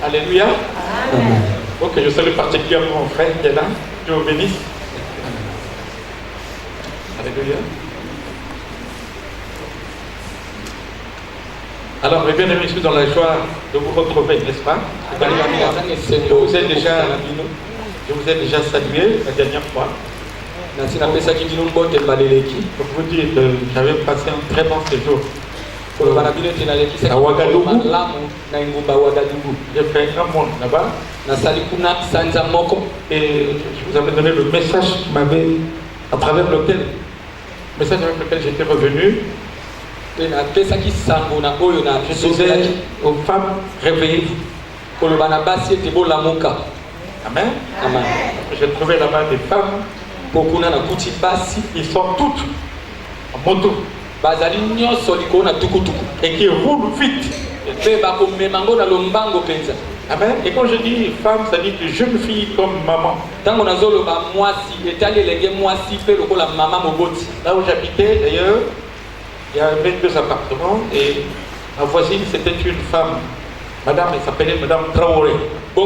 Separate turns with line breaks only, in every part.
Alléluia.
Amen.
Ok, je salue particulièrement mon frère qui est là. Dieu vous bénisse. Alléluia. Alors, mes bien-aimés, je suis dans la joie de vous retrouver, n'est-ce pas? Je vous ai déjà salué la dernière fois. Pour vous dire que j'avais passé un très bon séjour à Ouagadougou. J'ai fait un monde là-bas. Et je vous avais donné le message qui m'avait, à travers lequel, message avec lequel j'étais revenu. Je disais aux femmes, réveillez-vous. Amen.
Amen.
J'ai trouvé là-bas des femmes. Ils sont toutes en moto. Et qui roulent vite. Amen. Et quand je dis femme, ça dit que jeune fille comme maman. Là où j'habitais, d'ailleurs, il y avait 2 appartements et ma voisine, c'était une femme. Madame, elle s'appelait Madame Traoré. Elle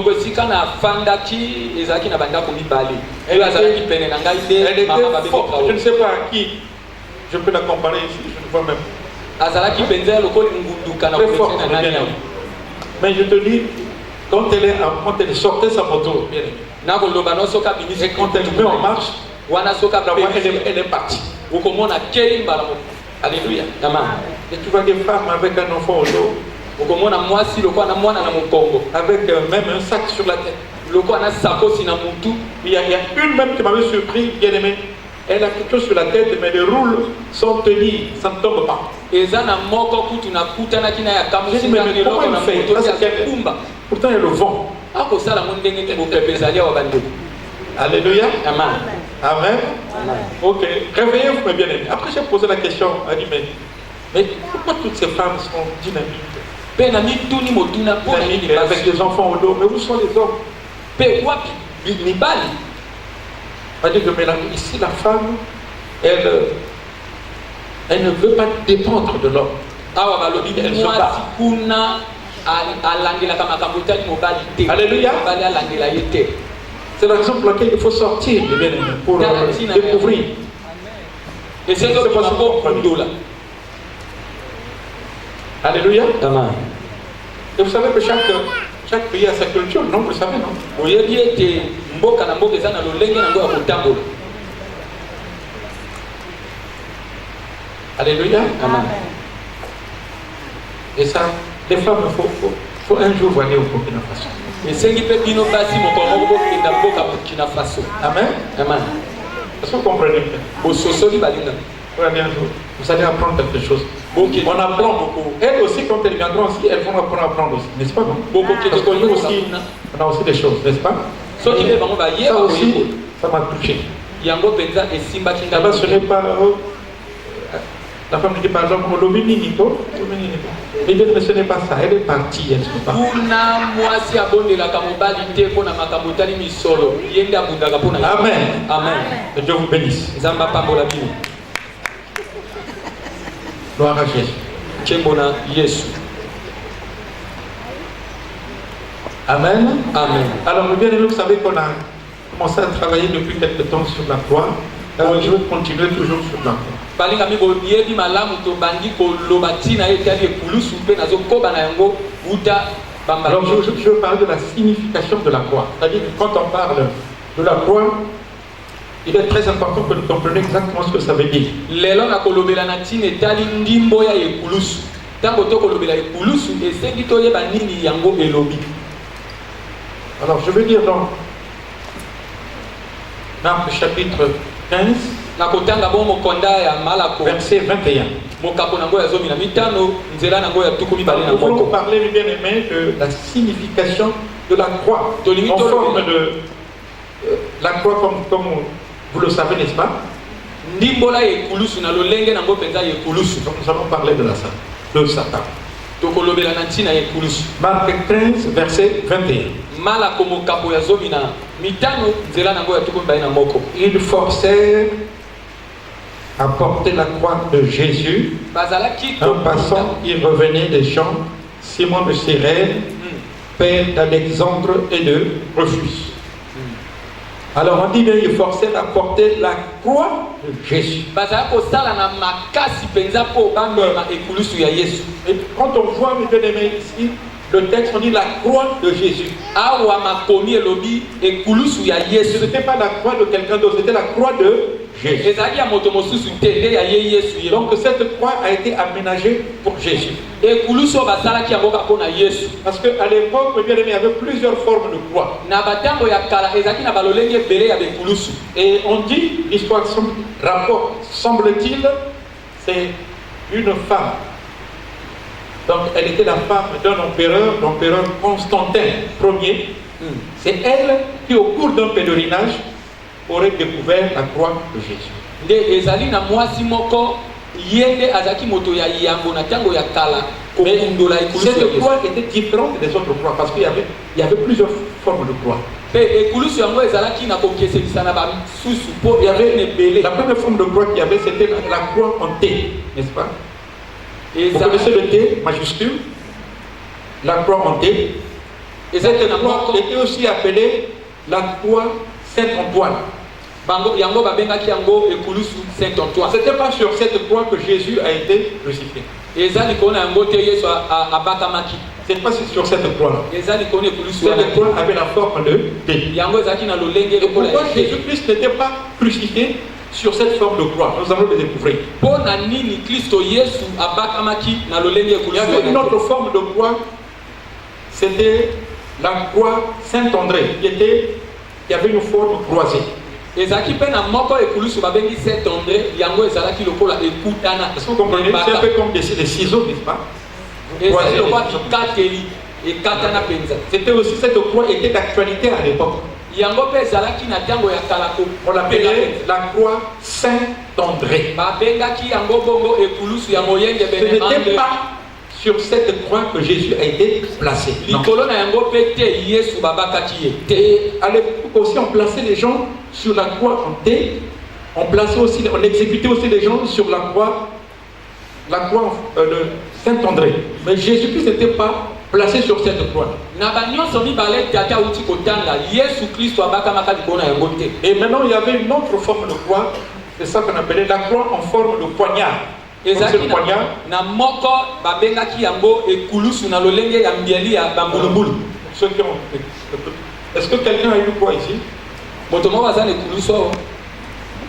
était forte. Je ne sais pas à qui je peux la comparer ici, je ne vois même pas. Très forte, mais je te dis, quand elle sortait sa moto, bien aimé, et quand elle met en marche, elle est partie. Alléluia. Et tu vois des femmes avec un enfant au dos, avec même un sac sur la tête. Il y a une même qui m'avait surpris, bien aimé. Elle a quelque chose sur la tête, mais les roules sont tenus, ça ne tombe pas. J'ai dit, mais comment elle fait? Pourtant, il y a le vent. Alléluia.
Amen.
Amen. Ok, réveillez-vous, mes bien-aimés. Après, j'ai posé la question, elle dit, mais pourquoi toutes ces femmes sont dynamiques? Avec des enfants au dos, mais où sont les hommes? On dit que mais ici, la femme, elle ne veut pas dépendre de l'homme. Elle se bat. Alléluia. C'est la raison pour laquelle il faut sortir, les bien-aimés, pour découvrir. Et c'est ce que Alléluia.
Amen.
Et vous savez que chaque pays a sa culture, non? Vous le savez, non? Alléluia.
Amen.
Et ça, les femmes, il faut un jour aller au Burkina Faso. Amen.
Amen.
Est-ce que vous comprenez bien? Vous allez apprendre quelque chose. On apprend beaucoup. Elles aussi, quand elles viendront aussi, elles vont apprendre aussi, n'est-ce pas? Parce qu'on on a aussi des choses, n'est-ce pas? Ça aussi, ça m'a touché. Là-bas, ce n'est pas... la femme dit par exemple, mais ce n'est pas ça, elle est partie, elle se bat. Amen.
Amen.
Que Dieu vous bénisse. Gloire à Jésus. Amen.
Amen.
Alors, bien aimé, vous savez qu'on a commencé à travailler depuis quelque temps sur la croix. Alors, je vais continuer toujours sur la croix. Alors, je veux parler de la signification de la croix. C'est-à-dire que quand on parle de la croix, il est très important que nous comprenions exactement ce que ça veut dire. Alors, je veux dire dans Marc chapitre 15, verset 21. Nous voulons parler, bien aimé, de la signification de la croix. En forme de la croix comme vous le savez, n'est-ce pas? Donc nous allons parler de Satan. Marc 15, verset 21. Ils forcèrent à porter la croix de Jésus. En passant, il revenait des champs. Simon de Cyrène père d'Alexandre et de Rufus. Alors on dit bien ils forcèrent à porter la croix de Jésus. Et quand on voit, mes bien-aimés, ici, le texte, on dit la croix de Jésus. Ce n'était pas la croix de quelqu'un d'autre, c'était la croix de Jésus. Donc cette croix a été aménagée pour Jésus. Parce qu'à l'époque, mes bien-aimés, il y avait plusieurs formes de croix. Et on dit, l'histoire rapporte, semble-t-il, c'est une femme. Donc elle était la femme d'un empereur, l'empereur Constantin Ier. C'est elle qui, au cours d'un pèlerinage, aurait découvert la croix de Jésus. Mais cette croix était différente des autres croix parce qu'il y avait plusieurs formes de croix. La première forme de croix qu'il y avait, c'était la croix en T, n'est-ce pas? Vous connaissez le T majuscule, la croix en T. Et cette croix était aussi appelée la croix Saint-Antoine. Ce n'était pas sur cette croix que Jésus a été crucifié. Ce n'est pas sur cette croix. Cette croix avait la forme de T. Et pourquoi Jésus-Christ n'était pas crucifié sur cette forme de croix? Nous allons le découvrir. Il y avait une autre forme de croix, c'était la croix Saint-André, qui avait une forme croisée. Est-ce que vous comprenez? C'est un peu comme des ciseaux, n'est-ce pas? C'était aussi, cette croix était d'actualité à l'époque. On l'appelait la croix Saint-André. Ce n'était pas sur cette croix que Jésus a été placé. Et à l'époque aussi, on plaçait les gens sur la croix en T. On exécutait aussi les gens sur la croix de Saint-André. Mais Jésus-Christ n'était pas placé sur cette croix. Et maintenant, il y avait une autre forme de croix, c'est ça qu'on appelait la croix en forme de poignard. Est-ce que quelqu'un a eu quoi ici?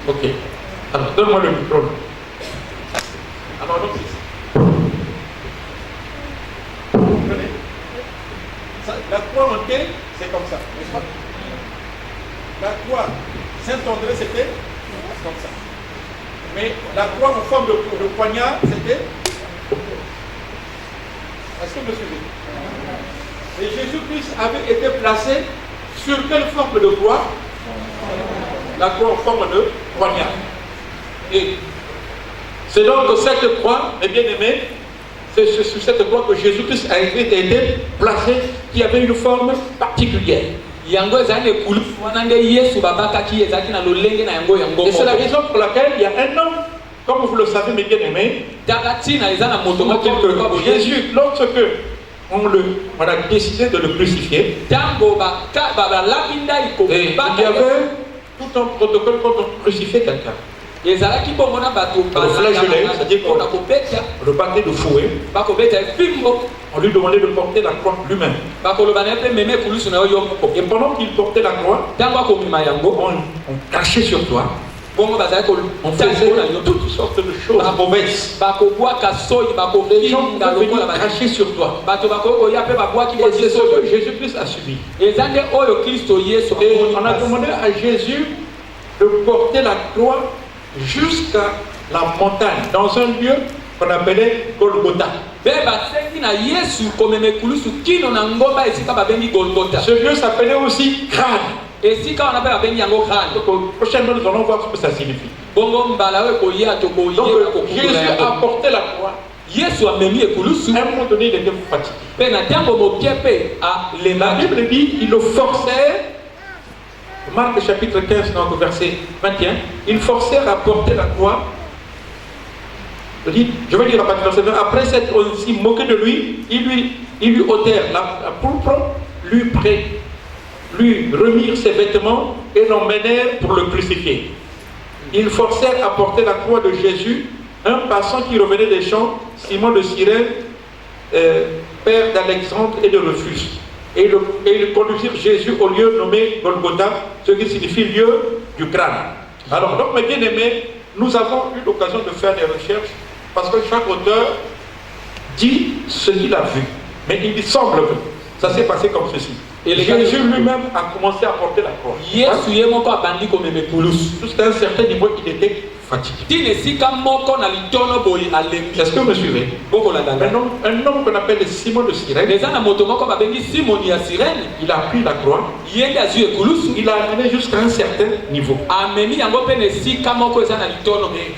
Ok. Alors, donne-moi le micro. Alors, la croix en T, c'est comme ça, n'est-ce pas? La croix Saint-André, c'était comme ça. Mais la croix en forme de poignard, c'était... Est-ce que vous me suivez? Et Jésus-Christ avait été placé sur quelle forme de croix? La croix en forme de poignard. Et c'est donc cette croix, mes bien-aimés, c'est sur cette croix que Jésus-Christ a été placé, qui avait une forme particulière. Et c'est la raison pour laquelle il y a un homme, comme vous le savez, mes bien-aimés, Jésus, lorsque on a décidé de le crucifier, et il y avait tout un protocole quand on crucifiait quelqu'un. Le flageolet, c'est-à-dire qu'on le battait de fouet, on lui demandait de porter la croix lui-même. Et pendant qu'il portait la croix, on cachait sur toi. On faisait toutes sortes de choses mauvaises. Les gens pouvaient venir cracher sur toi. Et c'est ce que Jésus-Christ a subi. Et on a demandé à Jésus de porter la croix jusqu'à la montagne, dans un lieu qu'on appelait Golgotha. Ce lieu s'appelait aussi crâne. Prochainement, nous allons voir ce que ça signifie. Donc, Jésus a porté la croix. À un moment donné, il était fatigué. La Bible dit il le forçait. Marc chapitre 15, donc verset 21, ils forcèrent à porter la croix. Je vais lire à partir du verset 20. Après s'être aussi moqué de lui, ils lui ôtèrent la pourpre lui remirent ses vêtements et l'emmenèrent pour le crucifier. Ils forcèrent à porter la croix de Jésus un passant qui revenait des champs, Simon de Cyrène, père d'Alexandre et de Rufus. Et ils conduisirent Jésus au lieu nommé Golgotha, ce qui signifie lieu du crâne. Alors, donc, mes bien-aimés, nous avons eu l'occasion de faire des recherches parce que chaque auteur dit ce qu'il a vu. Mais il semble que ça s'est passé comme ceci. Et Jésus lui-même a commencé à porter la croix. Jusqu'à un certain niveau, il était fatigué. Est-ce que vous me suivez? Un homme qu'on appelle Simon de Cyrène, il a pris la croix, il a amené jusqu'à un certain niveau. Et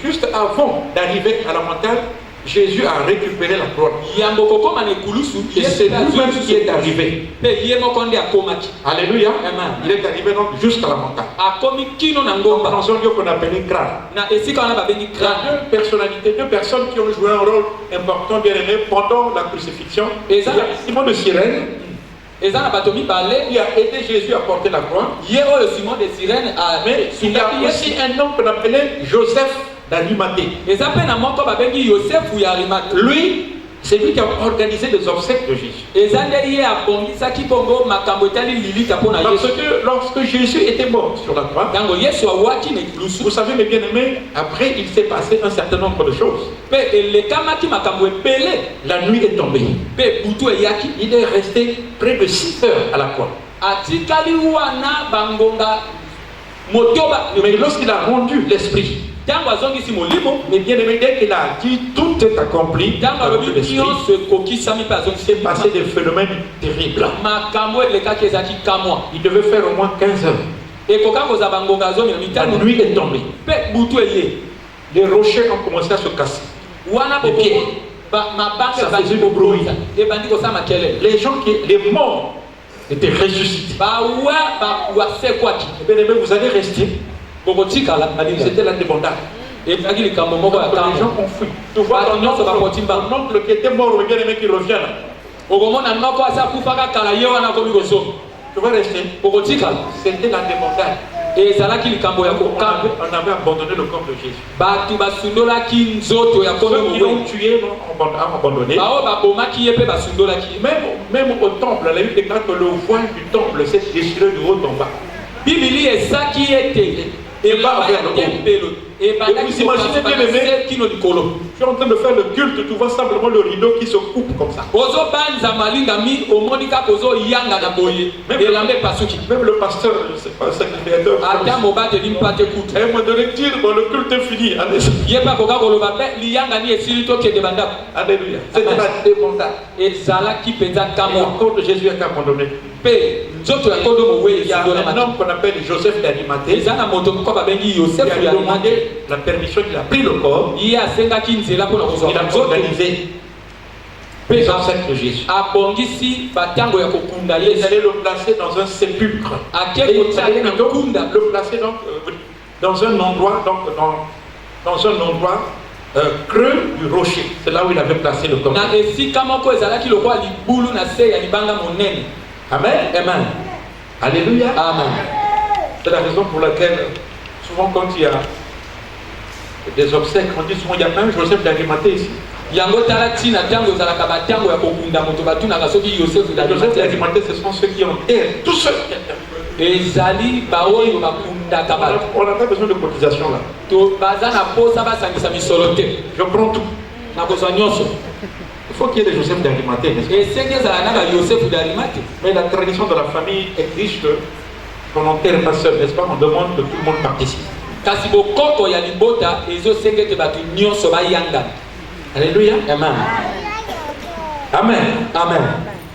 juste avant d'arriver à la montagne, Jésus a récupéré la croix. Et c'est lui-même qui est arrivé. Alléluia. Il est arrivé donc jusqu'à la montagne. Dans un lieu qu'on appelait crâne. Il y a deux personnalités, deux personnes qui ont joué un rôle important, bien aimé, pendant la crucifixion. Il y a Simon de Cyrène. Il a aidé Jésus à porter la croix. Mais il y a aussi un homme qu'on appelait Joseph d'Arimathée. Lui, c'est lui qui a organisé les obsèques de Jésus. Parce que lorsque Jésus était mort sur la croix, vous savez mes bien-aimés, après il s'est passé un certain nombre de choses. La nuit est tombée. Il est resté près de 6 heures à la croix. Mais lorsqu'il a rendu l'esprit, mais bien aimé, dès qu'il a dit tout est accompli, il s'est passé des phénomènes terribles. Il devait faire au moins 15 heures. La nuit est tombée. Les rochers ont commencé à se casser. Les pieds. Ça faisait du bruit. Les gens les morts étaient ressuscités. Bien aimé, vous allez rester. C'était la débandade. Les gens ont fui. Tu vois ton oncle qui était mort, le bien-aimé qui revient là. Tu vas rester. C'était la débandade. On avait abandonné le corps de Jésus. Ceux qui l'ont tué ont abandonné. Même au temple, la Bible déclare que le voile du temple s'est déchiré du haut en bas. Et pas vers le haut. Et vous imaginez bien aimé, je suis en train de faire le culte, tu vois simplement le rideau qui se coupe comme ça. Même le pasteur, c'est pas un sacrificateur. Elle m'a donné dire, bon, le culte est fini. Alléluia. C'était la débandade. Et le corps de Jésus est abandonné. Il y a un homme qu'on appelle Joseph d'Arimathée. Il a demandé la permission, il a pris le corps. Il a organisé les obsèques de Jésus. Il allait le placer dans un sépulcre. Il allait le placer dans un endroit, dans un endroit creux du rocher. C'est là où il avait placé le corps. Amen. Amen. Alléluia. Amen. C'est la raison pour laquelle, souvent quand il y a des obsèques, on dit souvent il y a un Joseph d'Arimathée ici. Joseph d'Arimathée, ce sont ceux qui enterrent, tous ceux qui enterrent. On n'a pas besoin de cotisation là. Je prends tout. Il faut qu'il y ait des Joseph d'Arimathée. Mais la tradition de la famille exige qu'on n'enterre pas seul, n'est-ce pas? On demande que tout le monde participe. Alléluia. Amen. Amen. Amen.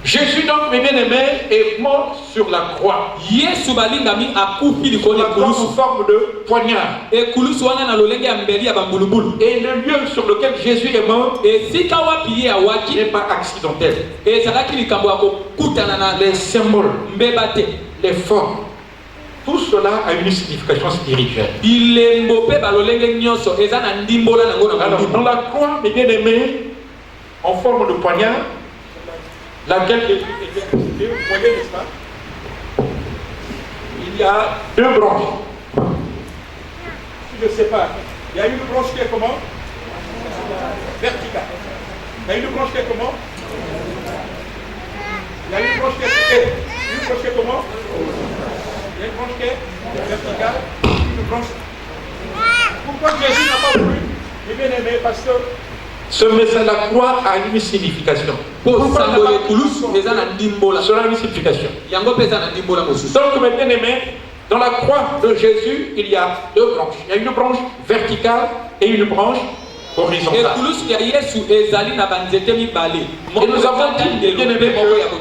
Jésus donc, mes bien-aimés, est mort sur la croix. Sous la croix sous forme de poignard. Et le lieu sur lequel Jésus est mort n'est pas accidentel. Les symboles, les formes, tout cela a une signification spirituelle. Alors, dans la croix, mes bien-aimés, en forme de poignard, laquelle Et vous voyez, n'est-ce pas? Il y a deux branches. Si je sépare, il y a une branche qui est comment? Verticale. Il y a une branche qui est comment? Il y a une branche qui est une branche qui est comment? Il y a une branche qui est verticale, une branche. Pourquoi Jésus n'a pas voulu? Et bien aimé, parce que ce message, la croix a une signification. Cela a une signification. Donc, mes bien-aimés, dans la croix de Jésus, il y a deux branches. Il y a une branche verticale et une branche horizontale. Et nous avons dit, bien-aimés,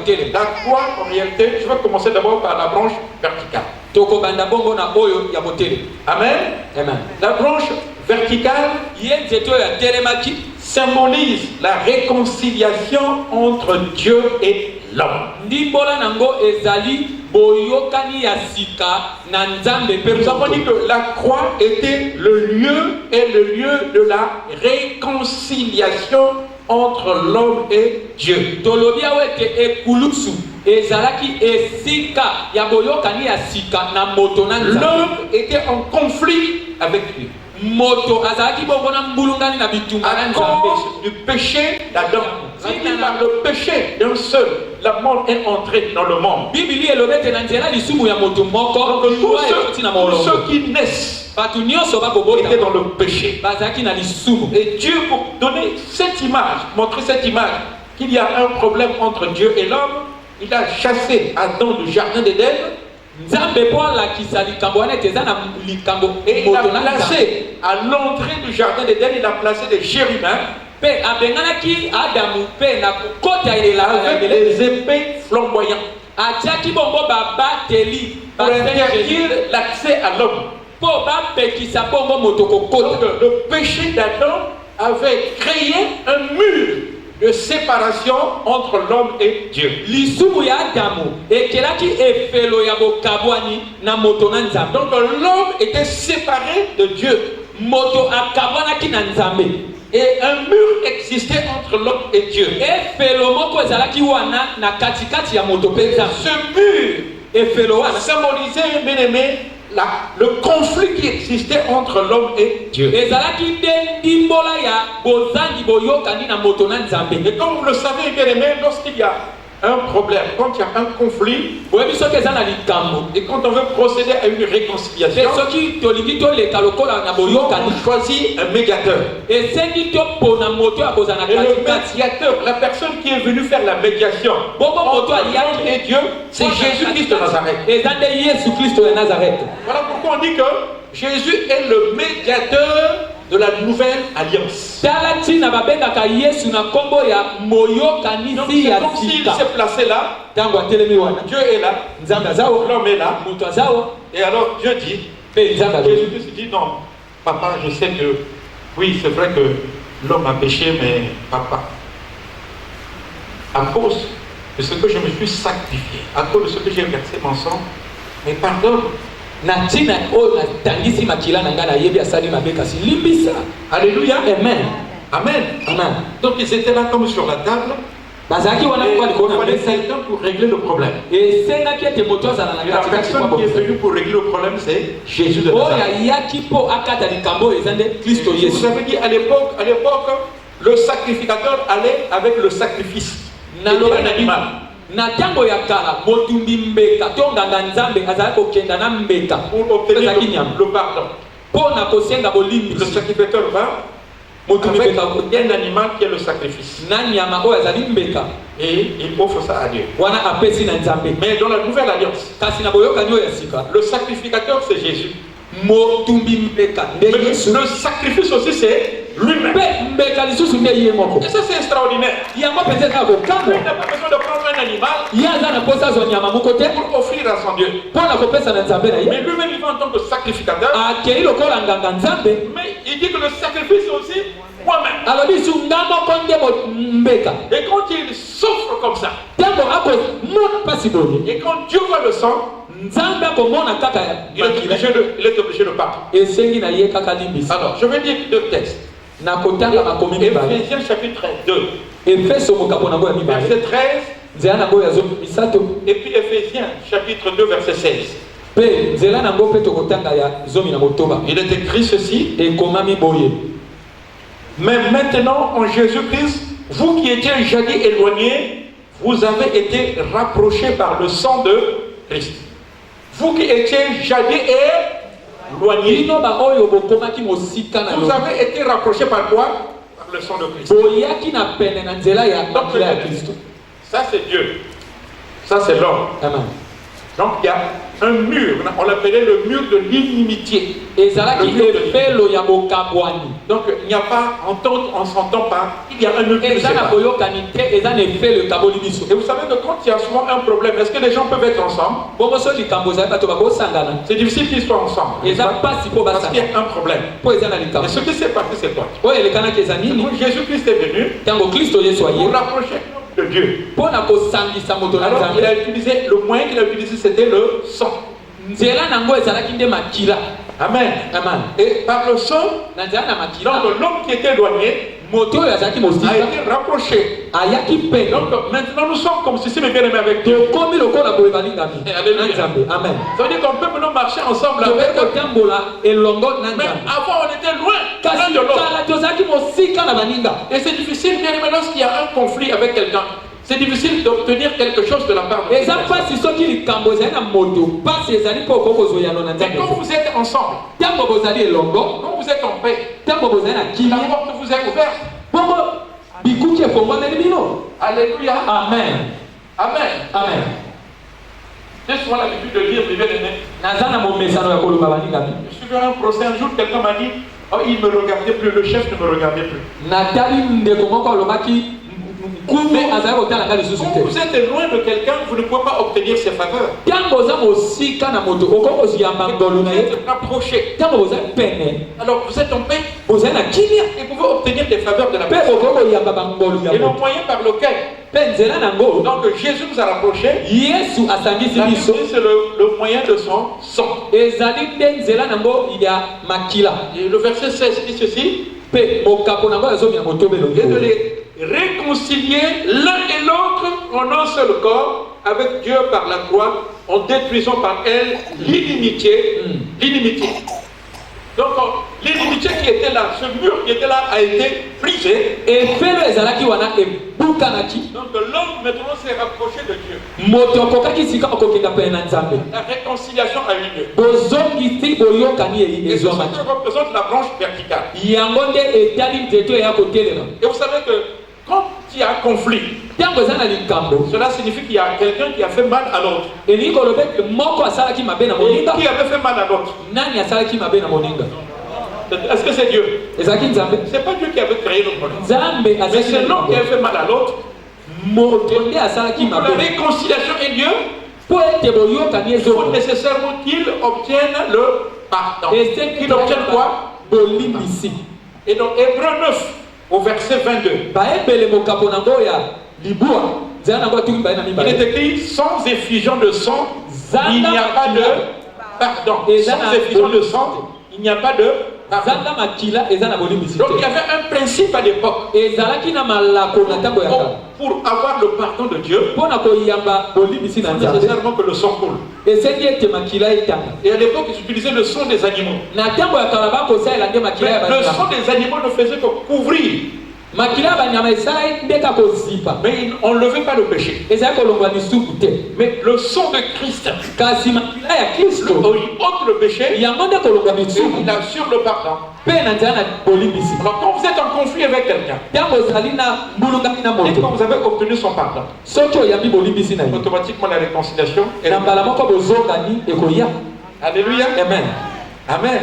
que la croix, en réalité, je vais commencer d'abord par la branche verticale. Amen. Amen. La branche verticale symbolise la réconciliation entre Dieu et l'homme. Nous avons dit que la croix était le lieu de la réconciliation entre l'homme et Dieu. L'homme était en conflit avec Dieu. À cause du péché d'Adam. Par le péché d'un seul, la mort est entrée dans le monde. Tous ceux qui naissent étaient dans le péché. Et Dieu, pour donner cette image, montrer cette image, qu'il y a un problème entre Dieu et l'homme, il a chassé Adam du jardin d'Éden. Et il a placé à l'entrée du jardin d'Éden, il a placé des chérubins avec des épées flamboyantes pour interdire l'accès à l'homme. Donc le péché d'Adam avait créé un mur de séparation entre l'homme et Dieu. Donc l'homme était séparé de Dieu. Et un mur existait entre l'homme et Dieu. Ce mur symbolisait, bien aimé, le conflit qui existait entre l'homme et Dieu. Et comme vous le savez, bien aimé, lorsqu'il y a un problème, quand il y a un conflit, et quand on veut procéder à une réconciliation, on choisit un médiateur. Et le médiateur, la personne qui est venue faire la médiation entre l'homme et Dieu, c'est Jésus-Christ de Nazareth. Voilà pourquoi on dit que Jésus est le médiateur de la nouvelle alliance. Donc c'est comme s'il s'est placé là. Dieu est là, l'homme est là. Et alors Dieu dit, Jésus dit non, papa, je sais que oui, c'est vrai que l'homme a péché, mais papa, à cause de ce que je me suis sacrifié, à cause de ce que j'ai versé mon sang, mais pardonne. Alléluia. Amen. Amen. Amen. Donc ils étaient là comme sur la table. Et il fallait quelqu'un pour régler le problème. Et la personne qui est venue pour régler le problème, c'est Jésus de Nazareth. Vous avez dit à l'époque, le sacrificateur allait avec le sacrifice. Un animal. Na tango ya kala motumbi mbeka tonganga nzambe azali kokenda na mbeka pour obtenir le pardon. Pona kosenga bolimbi le sacrificateur va motumbi mbeka un animal qui est le sacrifice. Na nyama oyo azali mbeka et il offre ça à Dieu. Wana apesi na nzambe. Mais dans la nouvelle alliance, kasi na boyokani oyo ya sika, le sacrificateur c'est Jésus. Motumbi mbeka le sacrifice aussi c'est lui-même. Et ça c'est extraordinaire. Il n'a pas besoin de prendre un animal pour offrir à son Dieu. Mais lui-même il va en tant que sacrificateur. Mais il dit que le sacrifice aussi moi-même. Et quand il souffre comme ça, et quand Dieu voit le sang, il est obligé de partir. Alors je vais dire deux textes. Éphésiens chapitre 2, verset 13 Et puis Éphésiens chapitre 2 verset 16. Il est écrit ceci. Mais maintenant en Jésus-Christ, vous qui étiez jadis éloignés, vous avez été rapprochés par le sang de Christ. Vous qui étiez jadis éloignés, vous avez été rapprochés par quoi? Par le sang de Christ. Donc, ça c'est Dieu. Ça c'est l'homme. Donc il y a un mur, on l'appelait le mur de l'inimitié. Donc il n'y a pas, on ne s'entend pas, il y a un mur qui nous sépare. Et vous savez que quand il y a souvent un problème, est-ce que les gens peuvent être ensemble? C'est difficile qu'ils soient ensemble. Parce qu'il y a un problème. Et ce qui s'est passé, c'est quoi? Jésus-Christ est venu pour rapprocher de Dieu. Alors il a utilisé, le moyen qu'il a utilisé, c'était le sang. Amen. Et par le sang, donc l'homme qui était éloigné a été rapproché. Donc maintenant nous sommes comme ceci, mais bien aimés avec Dieu. Alléluia. Amen. Ça veut dire qu'on peut maintenant marcher ensemble avec Dieu. Mais avant on était loin l'un de l'autre. Et c'est difficile, bien aimé, lorsqu'il y a un conflit avec quelqu'un. C'est difficile d'obtenir quelque chose de la part de Dieu. Mais quand vous êtes ensemble, quand vous êtes en paix, la porte vous est ouverte. Alléluia. Amen. J'ai souvent l'habitude de lire, mes bien-aimés. Je suis venu à un procès un jour, quelqu'un m'a dit, oh, il ne me regardait plus, le chef ne me regardait plus. Quand vous êtes loin de quelqu'un, vous ne pouvez pas obtenir ses faveurs. Vous êtes rapproché. Alors vous êtes en paix. Et vous pouvez obtenir des faveurs de la personne. Et le moyen par lequel donc Jésus nous a rapprochés, c'est le moyen de son sang. Et le verset 16 dit ceci. Et de les réconcilier l'un et l'autre en un seul corps avec Dieu par la croix, en détruisant par elle l'inimitié. Donc l'inimitié qui était là, ce mur qui était là a été brisé. Et donc l'homme maintenant s'est rapproché de Dieu. La réconciliation a eu lieu. Et ce qui représente la branche verticale. Et vous savez que quand il y a un conflit, cela signifie qu'il y a quelqu'un qui a fait mal à l'autre. Et qui avait fait mal à l'autre? Est-ce que c'est Dieu? C'est pas Dieu qui avait créé le problème. Mais c'est l'homme qui a fait mal à l'autre. Pour que la réconciliation ait lieu, il faut nécessairement qu'il obtienne le pardon. Qu'il obtienne quoi? Et donc Hébreu 9 au verset 22. Il est écrit, sans effusion de sang, il n'y a pas de pardon. Sans effusion de sang, il n'y a pas de pardon. Donc il y avait un principe à l'époque. Pour avoir le pardon de Dieu, il faut nécessairement que le sang coule. Et à l'époque, ils utilisaient le sang des animaux. Mais le sang des animaux ne faisait que couvrir. Mais on ne levait pas le péché. Mais le sang de Christ ôte le péché et il assure le pardon. Alors quand vous êtes en conflit avec quelqu'un et quand vous avez obtenu son pardon, automatiquement la réconciliation est là. Alléluia. Amen.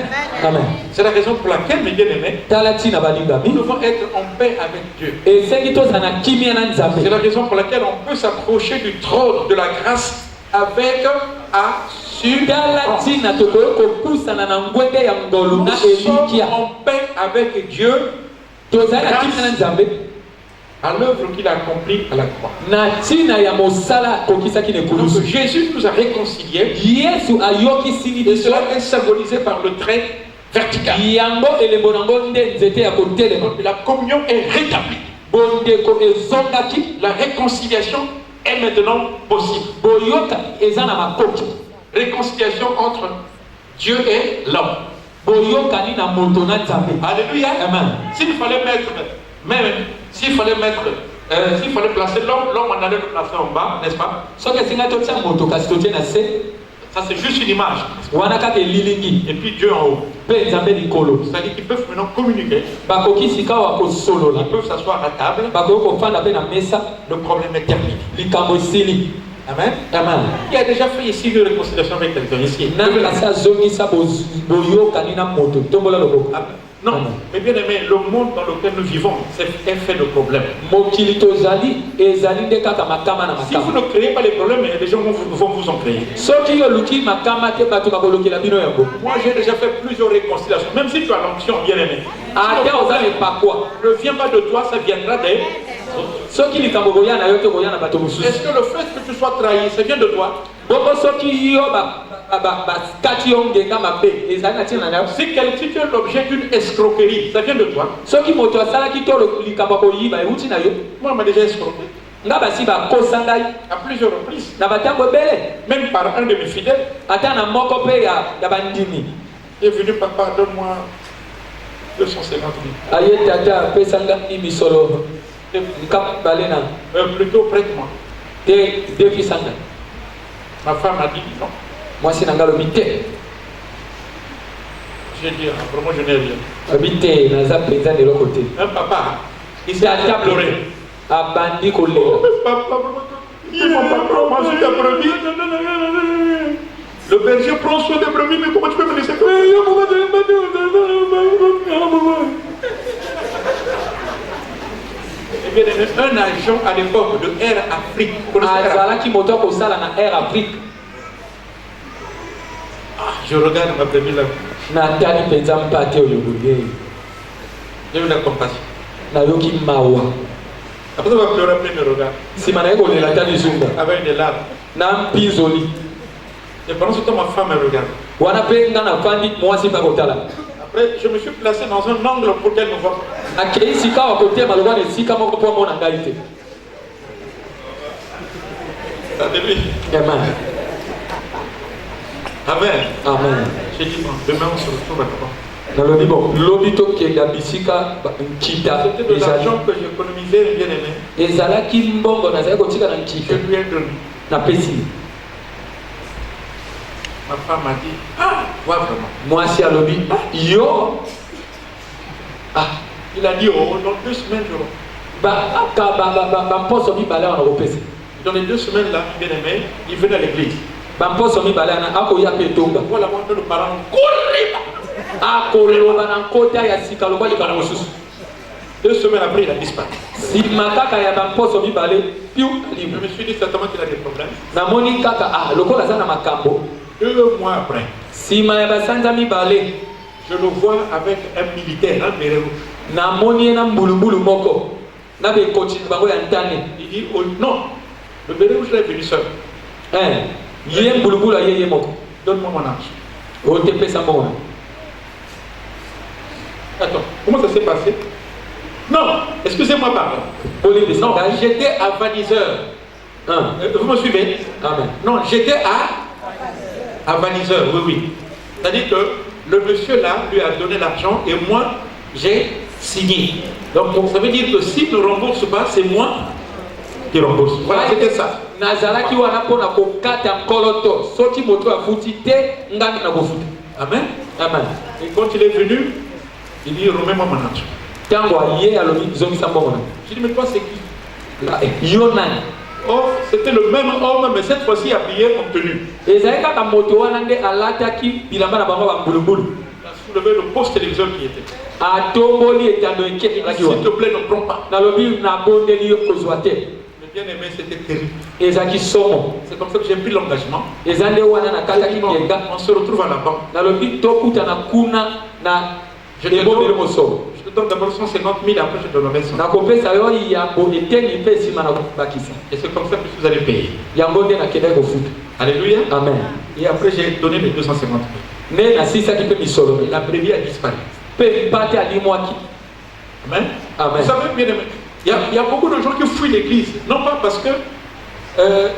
C'est la raison pour laquelle, mes bien-aimés, nous devons être en paix avec Dieu. C'est la raison pour laquelle on peut s'approcher du trône de la grâce avec assurance. Nous sommes en paix avec Dieu à l'œuvre qu'il a accomplie à la croix. Donc Jésus nous a réconciliés et cela est symbolisé par le trait vertical. Donc la communion est rétablie. La réconciliation est maintenant possible. Réconciliation entre Dieu et l'homme. Alléluia. Amen. S'il fallait placer l'homme, on allait le placer en bas, n'est-ce pas? Ça c'est juste une image. Et puis Dieu en haut. C'est-à-dire qu'ils peuvent maintenant communiquer. Ils peuvent s'asseoir à table. Le problème est terminé. Amen. Amen. Il a déjà fait ici une réconciliation avec quelqu'un ici. Non, mais bien aimé, le monde dans lequel nous vivons est fait de problèmes. Si vous ne créez pas les problèmes, les gens vont vous en créer. Moi j'ai déjà fait plusieurs réconciliations, même si tu as l'onction, bien aimé. Ne vient pas de toi, ça viendra des autres. Est-ce que le fait que tu sois trahi, ça vient de toi? Si tu es l'objet d'une escroquerie, ça vient de toi. Moi, on m'a déjà escroqué à plusieurs reprises, même par un de mes fidèles. Il est venu, papa, donne-moi 250 000. Plutôt prête-moi. Ma femme a dit non. Moi, c'est dans le mité. J'ai dit, vraiment, je n'ai rien. Un papa, il s'est pleuré. Papa, ils m'ont pas mangé ta brebis. Le berger prend soin des brebis, mais comment tu peux me laisser faire? Un agent à l'époque de Air Afrique. Je regarde ma brebis là. J'ai eu la compassion. Après ça va pleurer après mes regards. Avec des larmes. Et pendant ce temps, ma femme me regarde. Après, je me suis placé dans un angle pour qu'elle me voie. Amen. Amen. Amen. J'ai dit, bon, demain on se retrouve à quoi? C'était de l'argent que j'économisais, bien aimé. Je lui ai donné. Ma femme m'a dit, ah, ouais, vraiment. Moi, si à l'obit, yo. Ah, il a dit, oh, dans 2 semaines, je dans les 2 semaines là, bien aimé, il venait à l'église. Voilà, moi, le parent, 2 semaines après, il a disparu. Je me suis dit certainement qu'il a des problèmes. 2 mois après, je le vois avec un militaire, un béret rouge. Il dit, oh, non, le béret rouge est venu seul. Donne-moi mon argent. Attends, comment ça s'est passé? Non, excusez-moi, pardon. Non, j'étais à Vaniseur. Vous me suivez? Amen. Non, j'étais à Vaniseur, oui, oui. C'est-à-dire que le monsieur là lui a donné l'argent et moi, j'ai signé. Donc, ça veut dire que s'il ne rembourse pas, c'est moi qui rembourse. Voilà, c'était ça. Amen. Amen. Et quand il est venu, il dit, remets-moi mon argent. J'ai dit, mais toi, c'est qui? Oh, c'était le même homme, mais cette fois-ci habillé en tenue. Il a soulevé le poste téléviseur qui était. S'il te plaît, ne prends pas. Mais bien aimé, c'était terrible. C'est comme ça que j'ai pris l'engagement. On se retrouve à la banque. Je te donne d'abord 150 000, après je te donnerai 100. Et c'est comme ça que vous allez payer. Alléluia. Amen. Et après j'ai donné les 250 000. La brebis a disparu. Amen. Amen. Vous savez bien aimé, il y a beaucoup de gens qui fuient l'église. Non pas parce que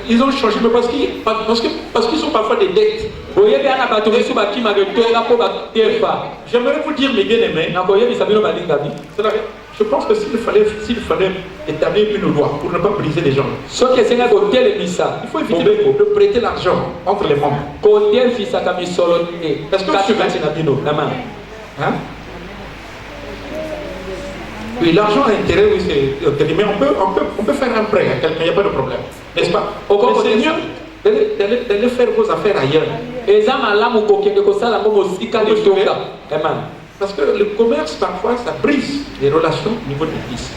Ils ont changé, mais parce qu'ils ont parfois des dettes. J'aimerais vous dire, mes bien-aimés, je pense que s'il fallait établir une loi pour ne pas briser les gens, il faut éviter de prêter l'argent entre les membres. Est-ce que vous suivez? Hein? Oui, l'argent à intérêt, oui, c'est mais on peut faire un prêt à quelqu'un, il n'y a pas de problème. N'est-ce pas? C'est mieux d'aller faire vos affaires ailleurs. Parce que le commerce, parfois, ça brise les relations au niveau de l'église.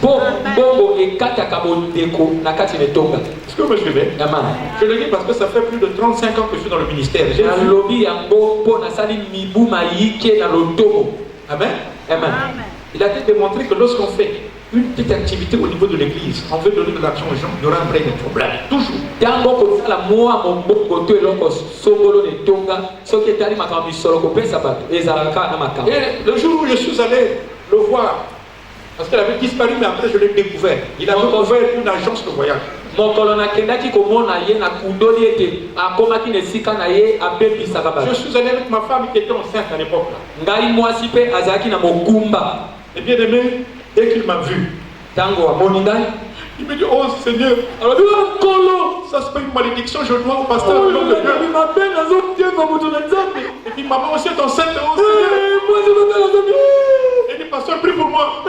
Est-ce que vous me suivez? Je le dis parce que ça fait plus de 35 ans que je suis dans le ministère. Amen. Amen. Il a été démontré que lorsqu'on fait une petite activité au niveau de l'église, on veut donner de l'argent aux gens, il y aura un vrai problème. Toujours. Et le jour où je suis allé le voir, parce qu'elle avait disparu, mais après je l'ai découvert. Il avait ouvert une agence de voyage. Je suis allé avec ma femme qui était enceinte à l'époque. Et bien aimé, dès qu'il m'a vu, il me dit, oh Seigneur, alors ça c'est pas une malédiction, je dois au pasteur le nom de Dieu. Et puis maman aussi est enceinte, oh Seigneur. Et dit, pasteur, prie pour moi.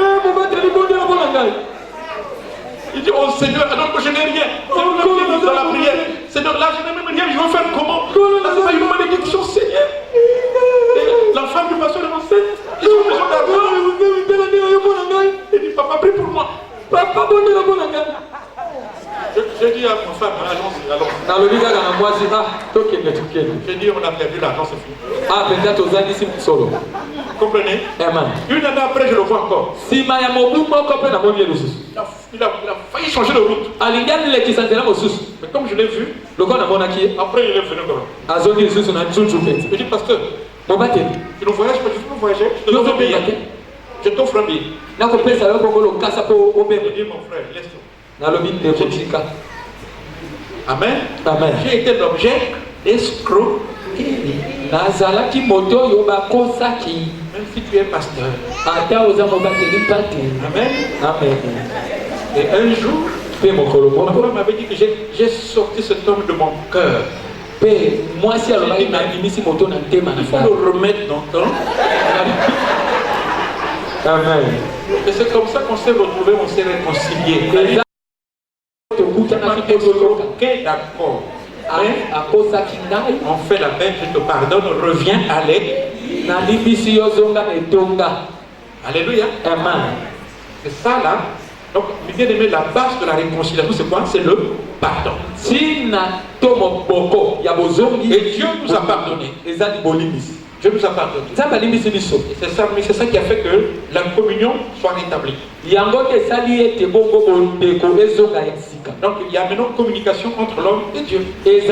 Il dit, oh Seigneur, alors que je n'ai rien. C'est dans la prière. Seigneur, là je n'ai même rien, je veux faire comment? Là c'est pas une malédiction, Seigneur. Et la femme du pasteur est enceinte. Ils ont besoin d'argent. Il dit, papa, prie pour moi. Je dis à ma femme, allons-y. J'ai dit, on a perdu l'argent, c'est fini. Vous comprenez? Une année après, je le vois encore. Il a failli changer de route. Mais comme je l'ai vu, après il est venu encore. Je dis, pasteur, tu ne voyages pas, tu peux voyager. Je te donne un billet. Je t'offre un billet. Je dis, mon frère, laisse-toi. Amen. Amen. J'ai été l'objet d'escroquerie. Même si tu es pasteur. Amen. Amen. Et un jour, ma femme m'avait dit que j'ai sorti cet homme de mon cœur. Il faut le remettre dans ton. Amen. Et c'est comme ça qu'on s'est retrouvés, on s'est réconciliés. Ok, d'accord. On fait la peine, je te pardonne, reviens, allez. Alléluia. Amen. C'est ça là. Donc, bien aimé, la base de la réconciliation, c'est quoi? C'est le pardon. Et Dieu nous a pardonné. Dieu nous a pardonné. C'est ça qui a fait que la communion soit rétablie. Donc il y a maintenant communication entre l'homme et Dieu. C'est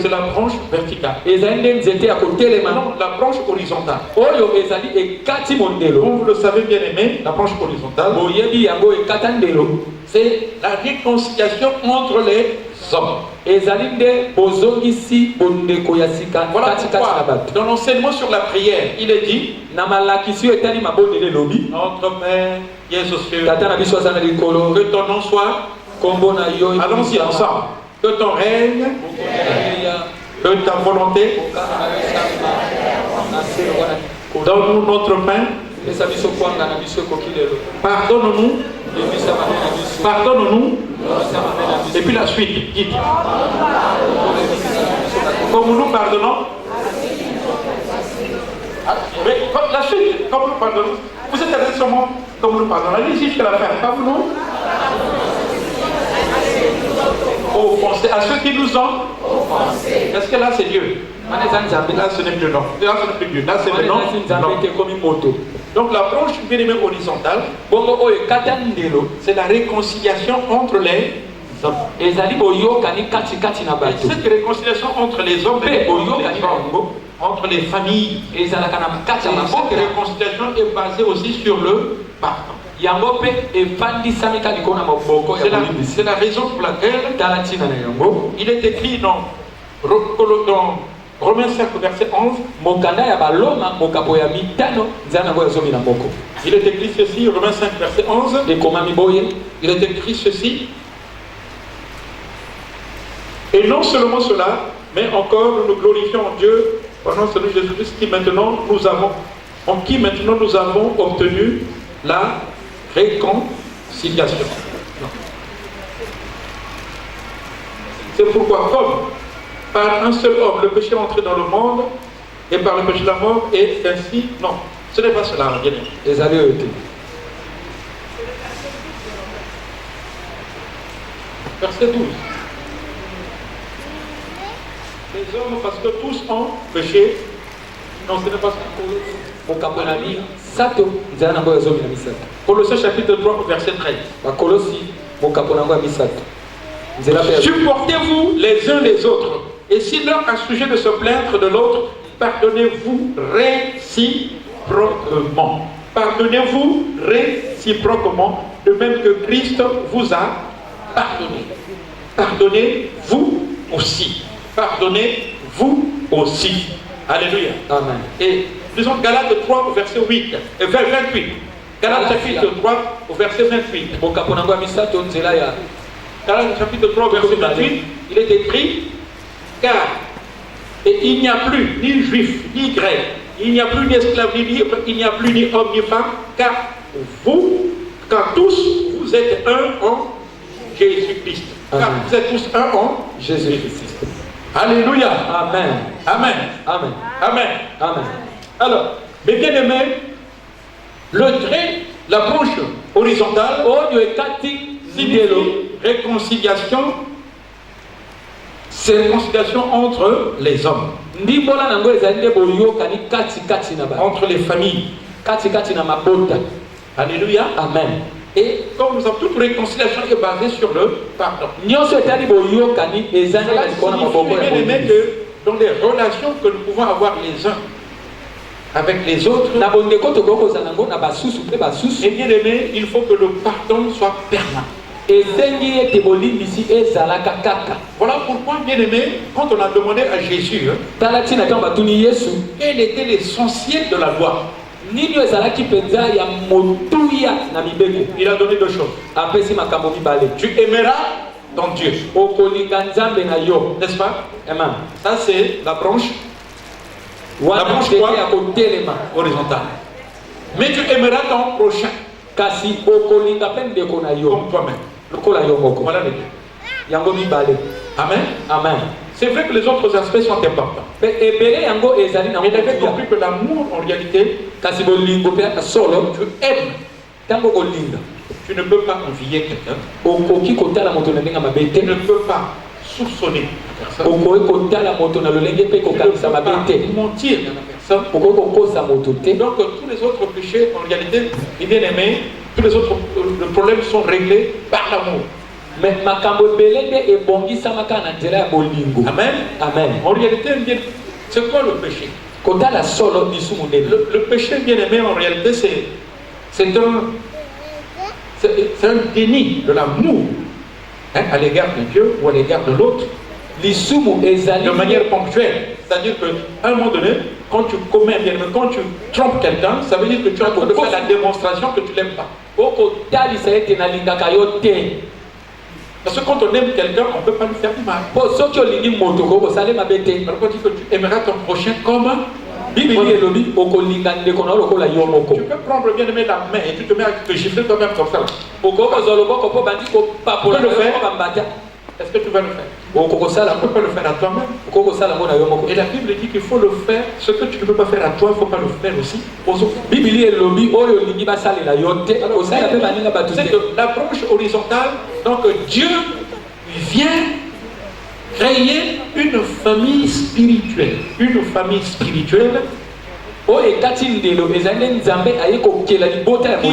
la branche verticale. Non, la branche horizontale. Vous le savez bien aimé, la branche horizontale, c'est la réconciliation entre les hommes. Voilà pourquoi, dans l'enseignement sur la prière, il est dit notre Père qui es aux cieux, que ton nom soit, allons-y ensemble, que ton règne, que ta volonté, donne-nous notre pain, pardonne-nous, pardonne-nous, et puis la suite, dites, comme nous pardonnons, mais la suite, comme nous pardonnons, vous êtes allés seulement comme nous pardonnons, allez-y jusqu'à la fin, pas vous non? Offensés, à ceux qui nous ont offensés. Est-ce que là c'est Dieu? Là ce n'est plus non. Là ce n'est plus Dieu. Là c'est le nom. Donc la branche bien-aimée horizontale, c'est la réconciliation entre les hommes. Et cette réconciliation entre les hommes et les femmes, entre les familles, cette réconciliation est basée aussi sur le pardon. C'est la raison pour laquelle il est écrit dans Romains 5, verset 11. Il est écrit ceci, Romains 5, verset 11. Il est écrit ceci. Et non seulement cela, mais encore nous glorifions Dieu pendant celui de Jésus-Christ en qui maintenant nous avons obtenu la réconciliation. C'est pourquoi, comme par un seul homme le péché est entré dans le monde, et par le péché la mort, et ainsi, non, ce n'est pas cela, bien aimé. Verset 12. Les hommes, parce que tous ont péché, non, ce n'est pas ça. Colossiens chapitre 3, verset 13. Supportez-vous les uns les autres, et si l'un a sujet de se plaindre de l'autre, pardonnez-vous réciproquement. Pardonnez-vous réciproquement, de même que Christ vous a pardonné. Pardonnez-vous aussi. Pardonnez-vous aussi. Alléluia. Amen. Et disons Galates 3 au verset 8, vers 28. Galates chapitre 3 au verset 28. Galates chapitre 3 au verset 28, il est écrit, car il n'y a plus ni juif, ni grec, il n'y a plus ni esclave, ni libre, il n'y a plus ni homme, ni femme, car tous, vous êtes un en Jésus-Christ. Car vous êtes tous un en Jésus-Christ. Alléluia. Amen. Amen. Amen. Amen. Amen. Alors, mes bien-aimés, la branche horizontale signifie réconciliation, c'est réconciliation entre les hommes, entre les familles. Alléluia. Amen. Et comme nous avons toute réconciliation est basée sur le pardon. Cela signifie, bien aimé, que dans les relations que nous pouvons avoir les uns avec les autres, et bien aimé, il faut que le pardon soit permanent. Voilà pourquoi, bien aimé, quand on a demandé à Jésus quel était l'essentiel de la loi, il a donné deux choses. Tu aimeras ton Dieu, n'est-ce pas? Amen. Ça c'est la branche quoi? Horizontale. Mais tu aimeras ton prochain comme toi-même. Voilà les deux. Amen. Amen. C'est vrai que les autres aspects sont importants. Mais il avait compris que l'amour, en réalité, tu aimes. Tu ne peux pas envier quelqu'un. Tu ne peux pas soupçonner la personne. Tu ne peux pas mentir à la personne. Donc tous les autres péchés, en réalité, bien aimé, tous les autres problèmes sont réglés par l'amour. Mais amen. Amen. En réalité, c'est quoi le péché? Le péché, bien aimé, en réalité, c'est un déni de l'amour à l'égard de Dieu ou à l'égard de l'autre, de manière ponctuelle. C'est-à-dire qu'à un moment donné, quand tu commets, quand tu trompes quelqu'un, ça veut dire que tu es en train de faire la démonstration que tu ne l'aimes pas. Parce que quand on aime quelqu'un, on ne peut pas lui faire du mal. Alors quand tu aimeras ton prochain comme tu peux prendre bien aimé la main et tu te mets à te gifler toi-même comme ça. Tu peux le faire. Est-ce que tu vas le faire? Tu ne peux pas le faire à toi-même. Et la Bible dit qu'il faut le faire. Ce que tu ne peux pas faire à toi, il ne faut pas le faire aussi aux autres. C'est que la branche horizontale, donc Dieu vient créer une famille spirituelle. Une famille spirituelle qui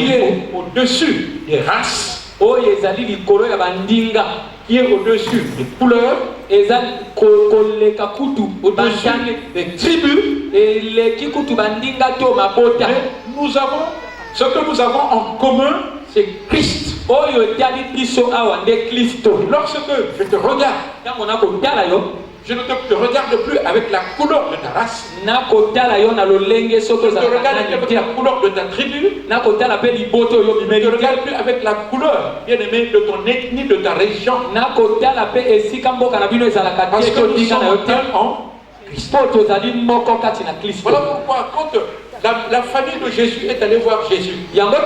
est au-dessus des races, qui est au-dessus des couleurs, au-dessus des tribus. Mais nous avons Ce que nous avons en commun, c'est Christ. Lorsque je te regarde, je ne te regarde plus avec la couleur de ta race. Je ne te regarde plus avec la couleur de ta tribu. Je ne te regarde plus avec la couleur, bien-aimé, de ton ethnie, de ta région. Parce que nous sommes en Christ. Voilà pourquoi quand la famille de Jésus est allée voir Jésus, on a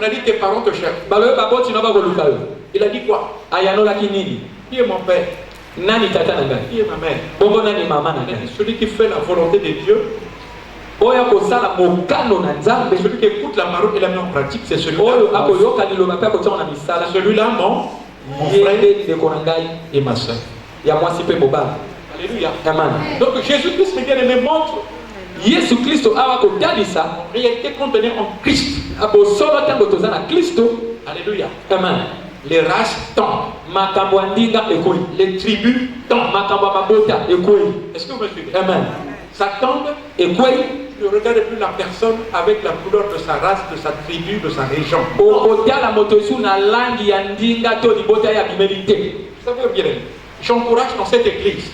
dit tes parents te cherchent. Il a dit quoi? Qui est mon père? Qui est ma mère? Celui qui fait la volonté de Dieu, celui qui écoute la parole et la met en pratique, c'est celui-là. Celui-là, mon frère et ma soeur. Alléluia. Donc Jésus-Christ, mes bien-aimés, montre Yesu Kristo en réalité contenue en Christ. Alléluia. Amen. Les races tombent. Les tribus tombent. Est-ce que vous me suivez? Amen. Ça tombe et quoi? Ne regarde plus la personne avec la couleur de sa race, de sa tribu, de sa région. Ça veut bien. J'encourage dans cette église.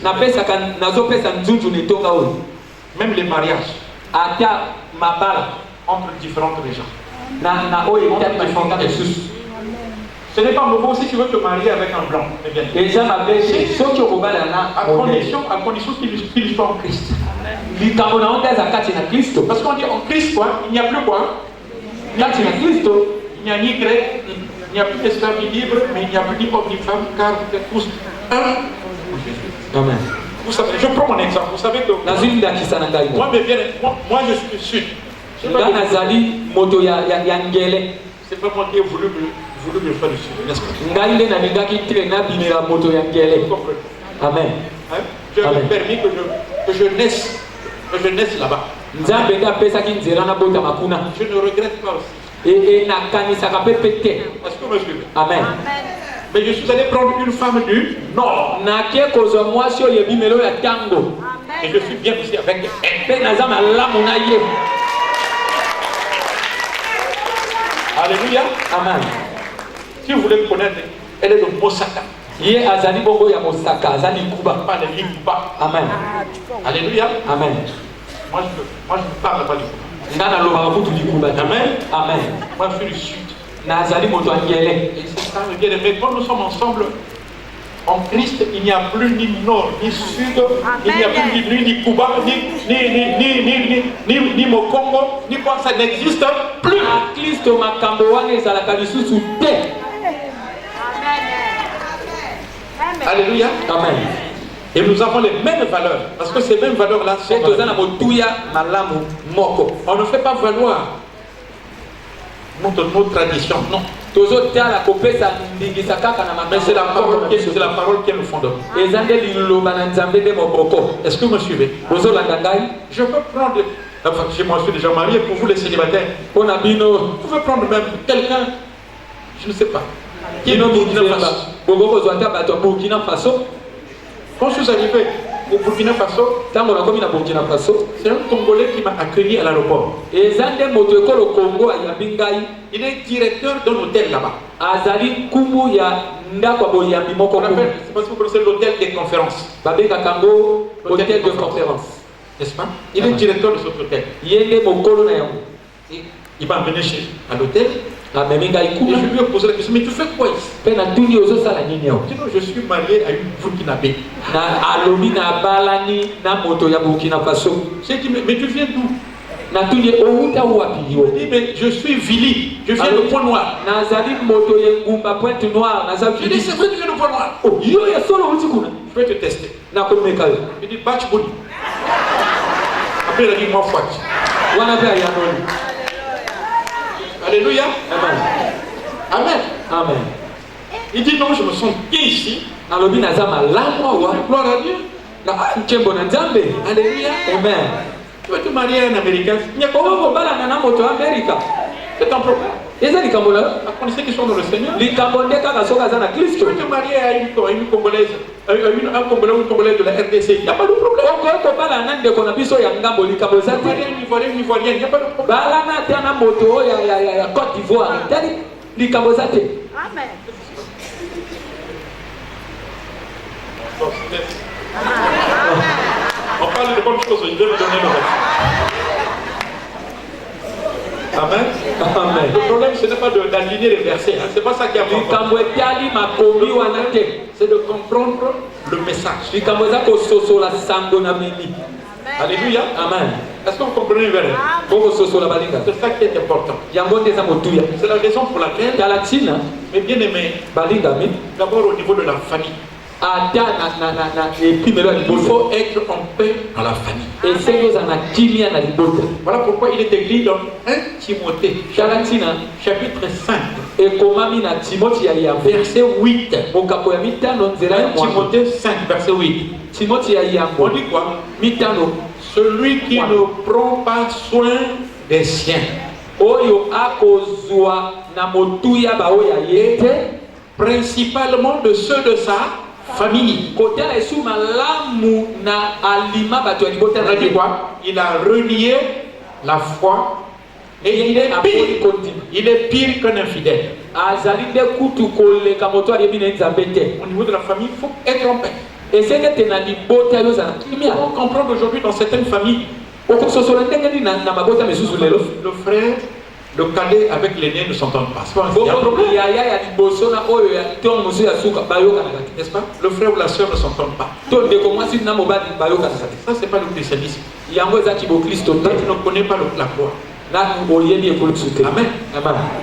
Même les mariages entre différentes régions. Ce n'est pas mauvais si tu veux te marier avec un blanc. À condition qu'il soit en Christ. Parce qu'on dit en Christ, quoi, il n'y a plus quoi? Il n'y a ni grec, il n'y a plus d'esclaves libres, mais il n'y a plus ni homme ni femme, car vous êtes tous un pour Jésus. Amen. Vous savez, je prends mon exemple. Vous savez que moi je suis du sud. C'est pas moi qui ai voulu me faire du sud, n'est-ce pas? Amen. Dieu a permis que je naisse là-bas. Je ne regrette pas aussi. Est-ce que vous me suivez? Amen. Mais je suis allé prendre une femme du Nord. Et je suis bien ici avec elle. Alléluia. Amen. Si vous voulez connaître, elle est de Mosaka. Pas de Likuba. Amen. Alléluia. Amen. Moi je ne parle pas du Kuba. Amen. Amen. Moi je suis du sud. Et c'est ça, bien aimé. Quand nous sommes ensemble en Christ, il n'y a plus ni nord, ni sud, il n'y a plus ni Cuba, ni Mokongo, ni quoi, ça n'existe plus. Alléluia. Amen. Et nous avons les mêmes valeurs, parce que ces mêmes valeurs-là sont on ne fait pas valoir notre tradition, non. Mais c'est la parole qui est le fondement. Est-ce que vous me suivez? Je peux prendre, enfin, moi je suis déjà marié, pour vous les célibataires, vous pouvez prendre même quelqu'un, je ne sais pas, qui est Burkina Faso. Quand je suis arrivé au Burkina Faso, c'est un Congolais qui m'a accueilli à l'aéroport. Il est directeur d'un hôtel là-bas. C'est parce que vous connaissez l'hôtel des conférences. Hôtel de conférences. N'est-ce pas? Il est directeur de cet hôtel. Et il m'a amené à l'hôtel. Et je lui ai posé la question, mais tu fais quoi ici? Je suis marié à une Burkinabé. J'ai dit, mais tu viens d'où? Il dit, mais je suis Vili, je viens de Pointe-Noire. Je dis, c'est vrai que tu viens de Pointe-Noire? Je vais te tester. Il dit, Batch Boni. Après, il a dit, moi, Fouach. Alléluia. Amen. Amen. Amen. Il dit non, je me sens bien ici. Gloire à Dieu. Alléluia. Amen. Tu veux te marier à un Américain? C'est un problème. À condition qu'ils sont dans le Seigneur. Tu veux te marier à une Congolaise, un Congolais ou une Congolaise de la RDC? Il n'y a pas de problème.
balanga nande kona biso ya ngambo likambo za te.
Ivoirien, il n'y a pas de problème.
Balanga te na moto ya Côte d'Ivoire. Tali likambo za te.
Amen.
On parle de bonnes choses, je vais vous donner le reste. Amen.
Amen.
Le problème, ce n'est pas d'aligner les versets, hein. C'est pas ça qui a
likambo etali makomi wana te.
C'est de comprendre le message.
Likambo za ko sosola sango na mimi.
Alléluia.
Amen.
Est-ce que vous comprenez bien? C'est ça qui est important. C'est la raison pour laquelle, mais bien aimé, d'abord au niveau de la famille, il faut être en paix dans la famille. Voilà pourquoi il est écrit dans 1 Timothée, chapitre 5, verset 8. 1 Timothée 5, verset 8. On dit quoi? Celui qui ne prend pas soin des siens, principalement de ceux de sa famille. On dit quoi? Il a renié la foi et il est pire qu'un infidèle. Au niveau de la famille, il faut être en paix. Et c'est que tu faut comprendre aujourd'hui dans certaines familles, le frère, le cadet avec l'aîné ne s'entendent pas. Il y a un problème. N'est-ce pas? Le frère ou la soeur ne s'entendent pas. Ça, c'est pas le christianisme. Quand tu ne connais pas la foi. Amen.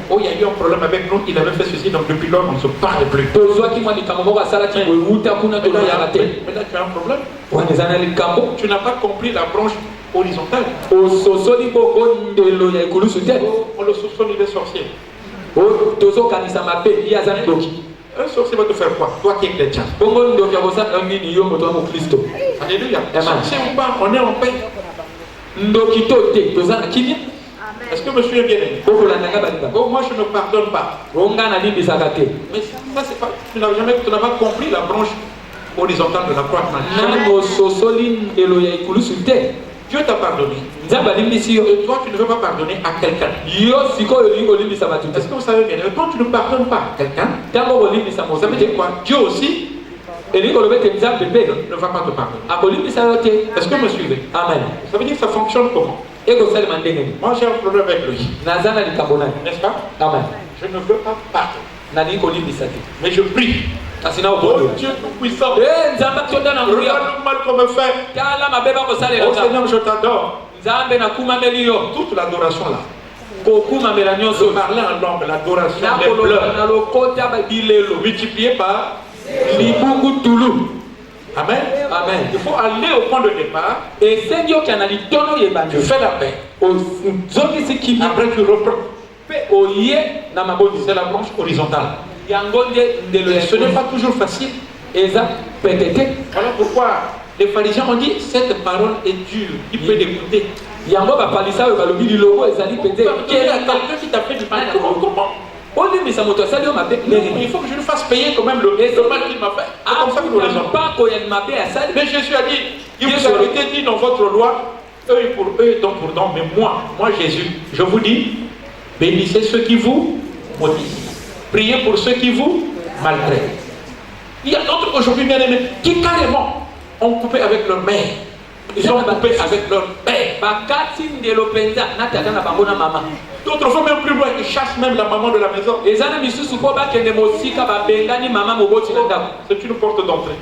Oh, il y a eu un problème avec nous, il avait fait ceci, donc depuis lors on ne se parle plus. Mais là, tu as un problème. Tu n'as pas compris la branche horizontale. On le soupçonne, il est sorcier. Un sorcier va te faire quoi? Toi qui es chrétien. Alléluia. Si on parle, on est en paix. Est-ce que monsieur est bien aimé? Oh, moi je ne pardonne pas. Mais ça c'est pas. Tu n'as pas compris la branche horizontale de la croix. Dieu t'a pardonné. Et toi tu ne veux pas pardonner à quelqu'un. Est-ce que vous savez bien? Quand tu ne pardonnes pas à quelqu'un, ça veut dire quoi? Dieu aussi ne va pas te pardonner. Est-ce que vous me suivez? Amen. Ça veut dire que ça fonctionne comment? Moi j'ai un problème avec lui. N'est-ce pas? Amen. Je ne veux pas pardonner. Mais je prie. Oh Dieu tout-puissant. Regarde le mal qu'on me fait. Oh Seigneur, je t'adore. Toute l'adoration là. Je parlais en langue, l'adoration, les pleurs. Multiplié par Amen. Amen. Il faut aller au point de départ. Et tu fais la paix. Après tu reprends. C'est la branche horizontale. Et ce n'est pas toujours facile. Voilà pourquoi les pharisiens ont dit cette parole est dure. Qui peut l'écouter? Il y a quelqu'un qui t'a fait du mal. Comment? Il faut que je lui fasse payer quand même le mal qu'il m'a fait. C'est comme ça que nous raisonnons. Mais Jésus a dit, il vous a été dit dans votre loi, eux pour eux, don pour don. Mais moi Jésus, je vous dis, bénissez ceux qui vous maudissent. Priez pour ceux qui vous maltraitent. Il y a d'autres aujourd'hui, bien aimés, qui carrément ont coupé avec leur mère. Ils ont coupé avec leur père. D'autres vont même plus loin, ils chassent même la maman de la maison. C'est une porte d'entrée.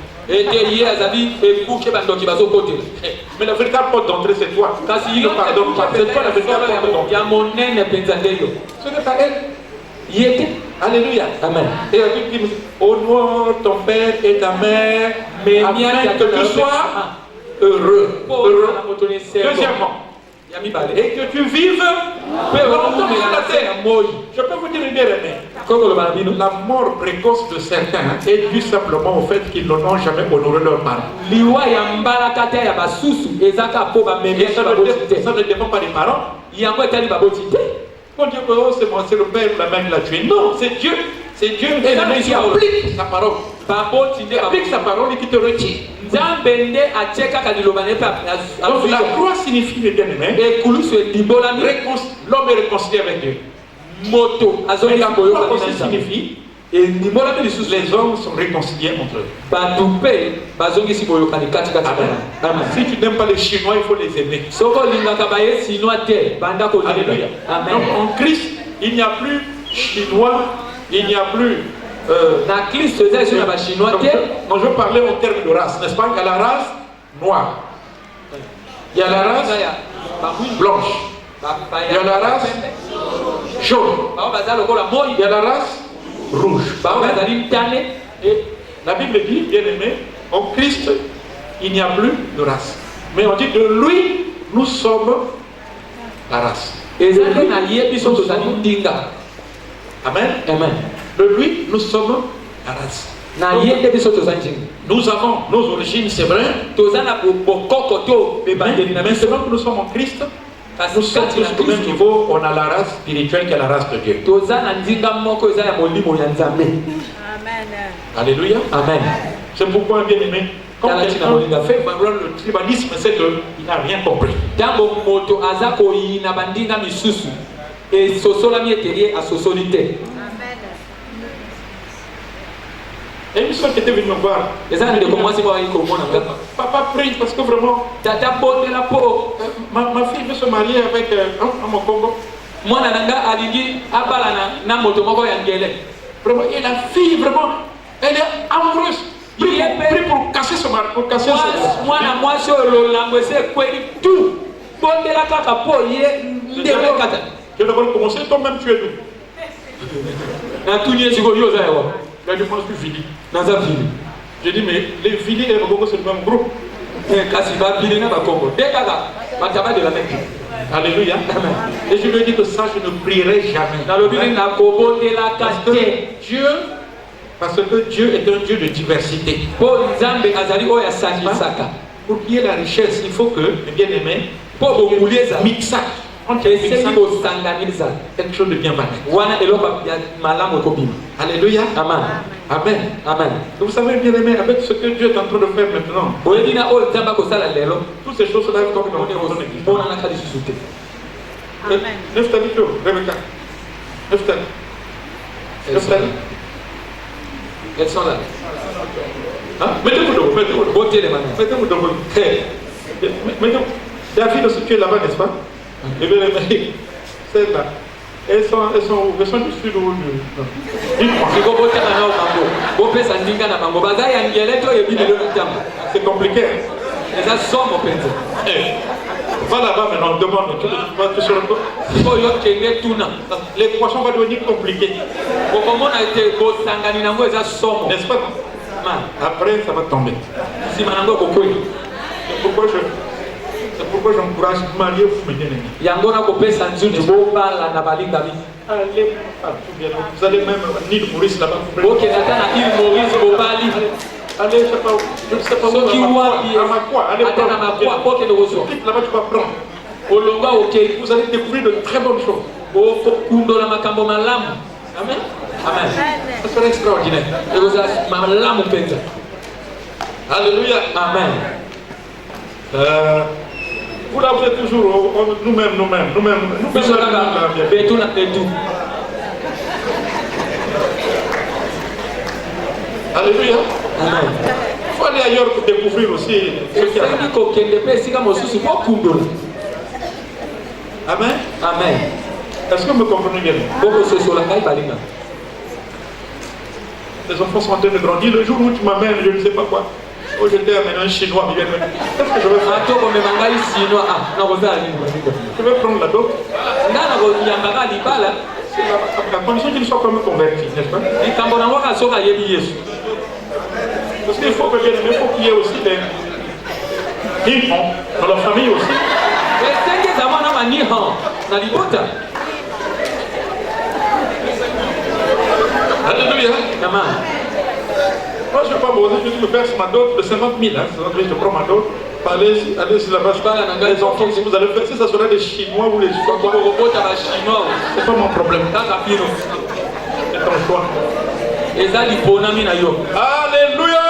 Mais la véritable porte d'entrée, c'est toi. C'est toi la véritable porte d'entrée. Ce n'est pas elle. Alléluia. Amen. Et la Bible dit, honore ton père et ta mère, afin que tu sois heureux. Deuxièmement, et que tu vives longtemps sur la terre. Je peux vous dire une bien-aimée. La mort précoce de certains est due simplement au fait qu'ils n'ont jamais honoré leurs parents. Et ça ne dépend pas des parents. Quand Dieu dit c'est le père ou la mère qui l'a tué. Non, c'est Dieu. C'est Dieu qui applique sa parole. Il applique sa parole et qui te retire. Donc la croix signifie, les bien-aimés, l'homme est réconcilié avec Dieu. Mais la croix aussi signifie les hommes sont réconciliés entre eux. Amen. Si tu n'aimes pas les Chinois, il faut les aimer. Alléluia. Donc en Christ, il n'y a plus Chinois, il n'y a plus. Donc je parlais en termes de race, n'est-ce pas? Il y a la race noire, il y a la race blanche, il y a la race jaune, il y a la race rouge. Et la Bible dit, bien aimé, en Christ, il n'y a plus de race. Mais on dit de lui, nous sommes la race. Amen.
Amen.
De lui, nous sommes la race. Nous avons nos origines, c'est vrai. Mais maintenant que nous sommes en Christ, nous sommes tous au même niveau. On a la race spirituelle qui est la race de Dieu. Alléluia.
Amen.
C'est pourquoi, bien aimé, quand quelqu'un fait le tribalisme, c'est qu'il n'a rien compris. Et une soeur qui était venue me voir, papa prie parce que vraiment, ma fille veut se marier avec un Mokongo. Vraiment, et la fille, vraiment, elle est amoureuse. Prie pour casser ce mari, pour casser ce je devrais commencer, toi-même tu es d'où? Il a dit, moi je suis Vili. J'ai dit, mais les Vili et les Mokongo c'est le même groupe. Alléluia. Et je lui ai dit que ça, je ne prierai jamais. Parce que Dieu est un Dieu de diversité. Pour qu'il y ait la richesse, il faut que, bien aimé, mixage. Quelque chose de bien balancé. Alléluia.
Amen.
Amen.
Amen.
Vous savez, bien aimé, avec ce que Dieu est en train de faire maintenant, toutes ces choses-là comme dans le monde.
Amen.
Neftali, Rebecca. Neftali.
Elles sont là.
Hein? Mettez-vous debout, mettez-vous debout. Mettez-vous debout. Mettez-vous. La fille aussi, tu es là-bas, n'est-ce pas? Et bien aimé, celle-là. Elles sont du sud ou du. C'est compliqué. Va là-bas maintenant, demande. Les poissons vont devenir compliqués. N'est-ce pas? Après, ça va tomber. C'est pourquoi j'encourage marier vous, mes bien-aimés. Vous allez même à l'île Maurice là-bas. Allez, je ne sais pas où. Allez prendre. Là-bas, tu vas prendre. Vous allez découvrir de très bonnes choses. Amen.
Amen.
Ça sera extraordinaire. Alléluia.
Amen.
Vous là, vous êtes toujours nous-mêmes. Alléluia.
Amen.
Il faut aller ailleurs pour découvrir aussi ce qu'il y a. Amen.
Amen.
Est-ce que vous me comprenez bien? Les enfants sont en train de grandir. Le jour où tu m'amènes, je ne sais pas quoi. Oh, je t'ai amené un chinois. Qu'est-ce que je vais faire? Je vais prendre la dot. À condition qu'il soit quand même converti, n'est-ce pas? Parce qu'il faut que bien aimé, il faut qu'il y ait aussi des enfants dans leur famille aussi. Alléluia. Moi, je ne vais pas bosser, je dis, me verse ma dot de 50 000. Hein. Je prends ma dot. Allez-y là-bas. Les enfants, si vous allez faire, si ça sera des Chinois ou les Chinois, c'est pas mon problème. C'est ton choix. Alléluia.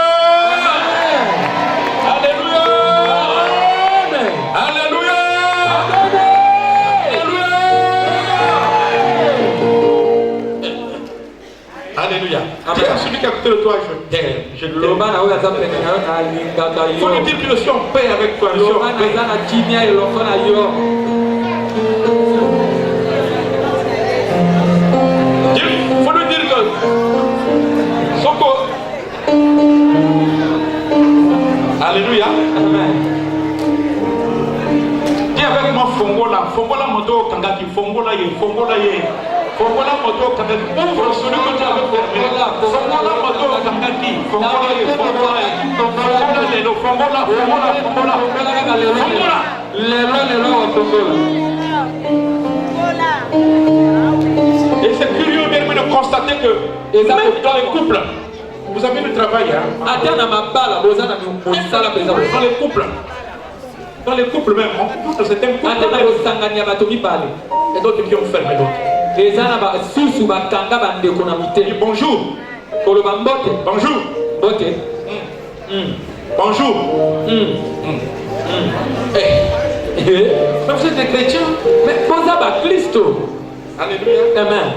de toi, je t'aime. Je t'aime. Il faut lui dire que je suis en paix avec toi. Je suis en paix. Il faut lui dire que Soko. Alléluia. Amen. Dis avec moi Fongola. Fongola moto kangaki. Fongola ye. Fongola ye. Fongola moto kangaki. Ouvre celui que tu avais fermé. Fongola moto kangaki. Fongola ye. Fongola ye. Fongola lelo. Fongola. Fongola. Fongola. Fongola. Lelo lelo Fongola. Et c'est curieux bien de constater que même dans les couples, vous avez du travail. Hein? Dans les couples même, on couple certains couples. Et d'autres qui ont fermé d'autres. Bonjour. Bonjour. Bonjour. Mais vous êtes des chrétiens.
Mais vous êtes Christo.
Alléluia.
Amen.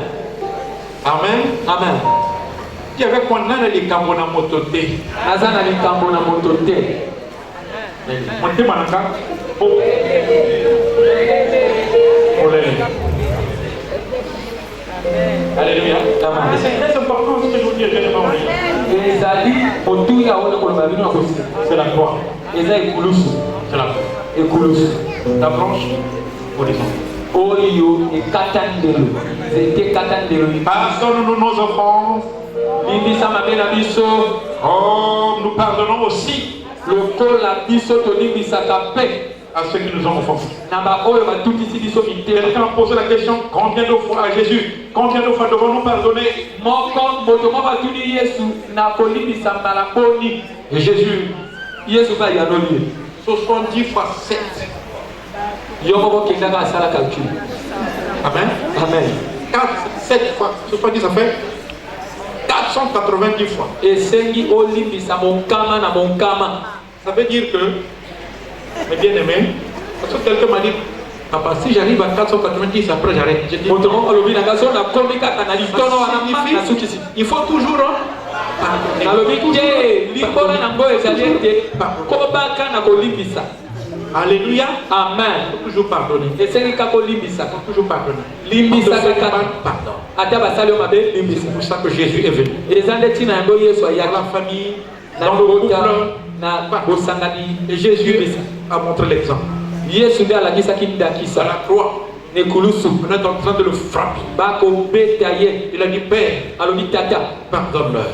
Amen.
Amen.
Dis avec moi, nana les cambona mototé.
Azana les cambona mototé.
Monté manaka. Alléluia.
Amen.
C'est très important ce que je vous dis. C'est la croix. C'est la croix. La branche horizonte. Pardonne-nous nos offenses. Oh, nous pardonnons aussi à ceux qui nous ont offensés. Quelqu'un a posé la question, combien de fois à Jésus, combien de fois devons-nous pardonner? Et Jésus, 70 fois 7. Amen.
Amen.
4, 7 fois, 70 ça fait 490 fois. Ça veut dire que, mes bien-aimés, parce que quelqu'un m'a dit, papa, si j'arrive à 490, après j'arrête. J'ai dit, il faut toujours Alléluia.
Amen.
Il faut toujours pardonner.
Et c'est le cas de
Il faut toujours pardonner.
Pardon.
C'est pour ça que Jésus est venu. Dans la famille, dans le couple, et Jésus a montré l'exemple. À la croix, on est en train de le frapper. Il a dit, Père, pardonne-leur.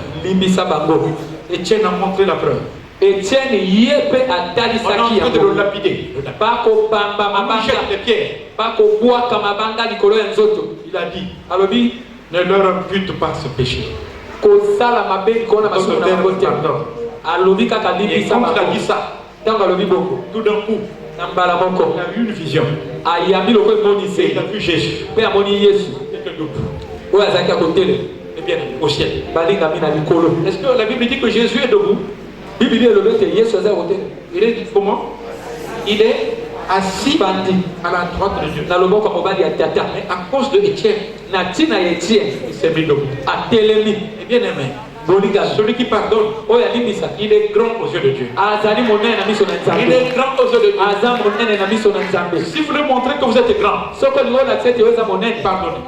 Étienne a montré la preuve. On est en train de le lapider. Il jette les pierres. Il a dit, ne leur impute pas ce péché. Et quand il a dit ça, tout d'un coup, il a eu une vision. Et il a vu Jésus. Et bien au ciel. Est-ce que la Bible dit que Jésus est debout? Il est comment? Il est assis à la droite de Dieu. Mais à cause de Étienne, il s'est mis debout. Et bien aimé, celui qui pardonne, il est grand aux yeux de Dieu. Il est grand aux yeux de Dieu. Si vous voulez montrer que vous êtes grand, pardonnez.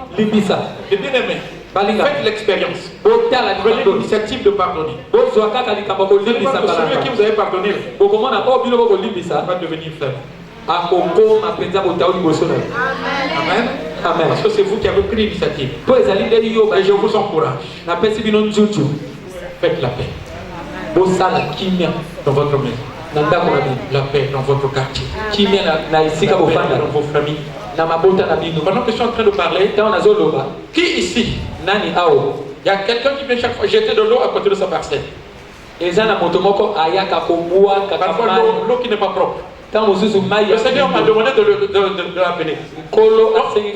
Et bien aimé, faites l'expérience. Prenez l'initiative de pardonner. Celui qui vous avez pardonné va devenir faible. Amen. Amen. Parce que c'est vous qui avez pris l'initiative. Et je vous encourage. Faites la paix. Dans votre maison. La paix dans votre quartier. La paix dans vos familles. Pendant que je suis en train de parler, qui ici? Il y a quelqu'un qui vient chaque fois jeter de l'eau à côté de sa parcelle. Parfois l'eau qui n'est pas propre. Le Seigneur m'a demandé de l'appeler.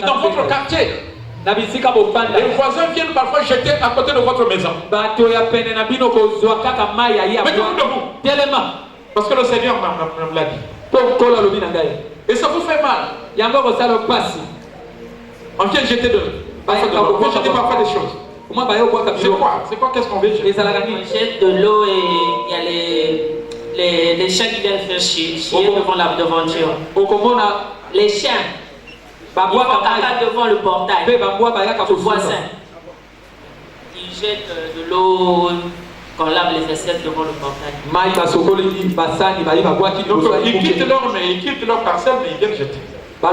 Dans votre quartier, les voisins viennent parfois jeter à côté de votre maison. Mettez-vous debout. Parce que le Seigneur me l'a dit. Et ça vous fait mal. On vient jeter parfois des choses. C'est quoi qu'est-ce qu'on veut jeter?
On jette de l'eau et il y a les chiens qui viennent faire chier devant Dieu. Les chiens. Ils vont caca devant le portail. Le voisin. Ils jettent de l'eau. Qu'on lave les vaisselles devant le portail.
Donc ils quittent leur parcelle, mais ils viennent jeter. Ça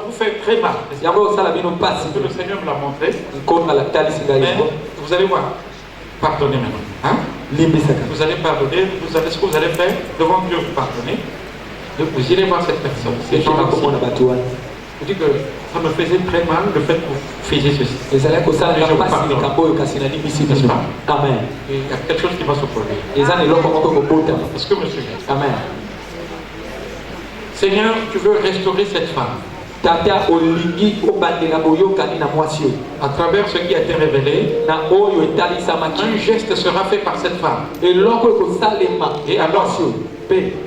vous fait très mal. Parce que le Seigneur me l'a montré. Mais vous allez voir. Pardonnez maintenant. Hein? Vous allez pardonner. Ce que vous allez faire devant Dieu, vous pardonnez. Vous irez voir cette personne. Je dis que ça me faisait très mal le fait que vous faisiez ceci. N'est-ce pas?
Amen.
Il y a quelque chose qui va se produire. Est-ce que monsieur?
Amen.
Seigneur, tu veux restaurer cette femme. À travers ce qui a été révélé, un geste sera fait par cette femme. Et alors,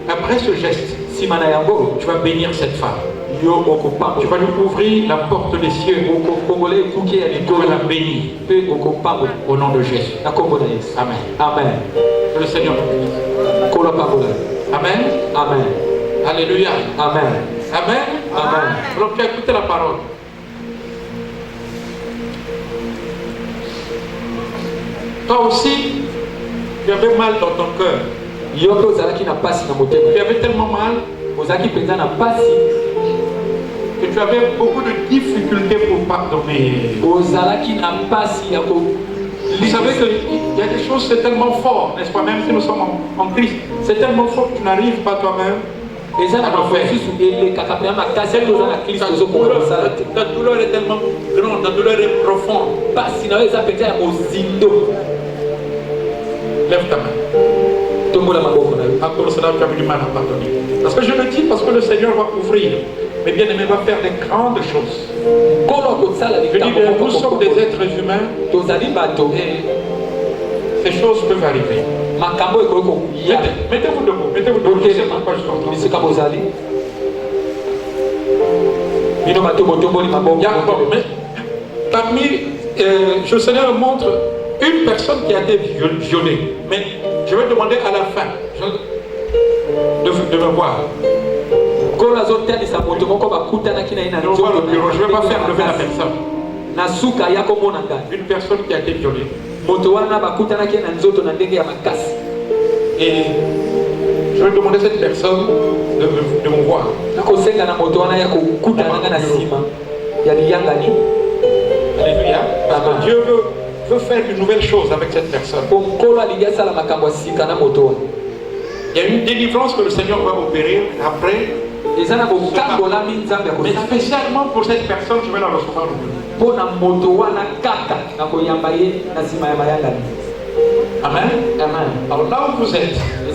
après ce geste, tu vas bénir cette femme. Tu vas lui ouvrir la porte des cieux et tu vas la bénir au nom de Jésus. Amen.
Amen.
Que le Seigneur te bénisse. Amen.
Amen.
Alléluia.
Amen.
Amen.
Amen.
Alors tu as écouté la parole. Toi aussi, tu avais mal dans ton cœur. Tu avais tellement mal que tu avais beaucoup de difficultés pour pardonner. Vous savez qu'il y a des choses, c'est tellement fort, n'est-ce pas? Même si nous sommes en Christ, c'est tellement fort que tu n'arrives pas toi-même à le faire. Ta douleur est tellement grande, ta douleur est profonde. Lève ta main. Encore cela, tu as du mal à pardonner. Parce que je le dis, parce que le Seigneur va ouvrir. Mais bien aimé, va faire des grandes choses. Je dis bien, nous sommes des êtres humains. Et ces choses peuvent arriver. Mettez-vous debout. Mettez-vous debout. Je sais pourquoi je suis en train de... Mais parmi, le Seigneur montre une personne qui a été violée. Mais je vais demander à la fin de me voir. Je vais pas faire lever la personne. Une personne qui a été violée. Et je vais demander à cette personne de me voir. Alléluia. Parce que Dieu veut faire une nouvelle chose avec cette personne. Il y a une délivrance que le Seigneur va opérer après. Mais spécialement pour cette personne, je vais la recevoir aujourd'hui. Amen.
Amen.
Alors là où vous êtes, je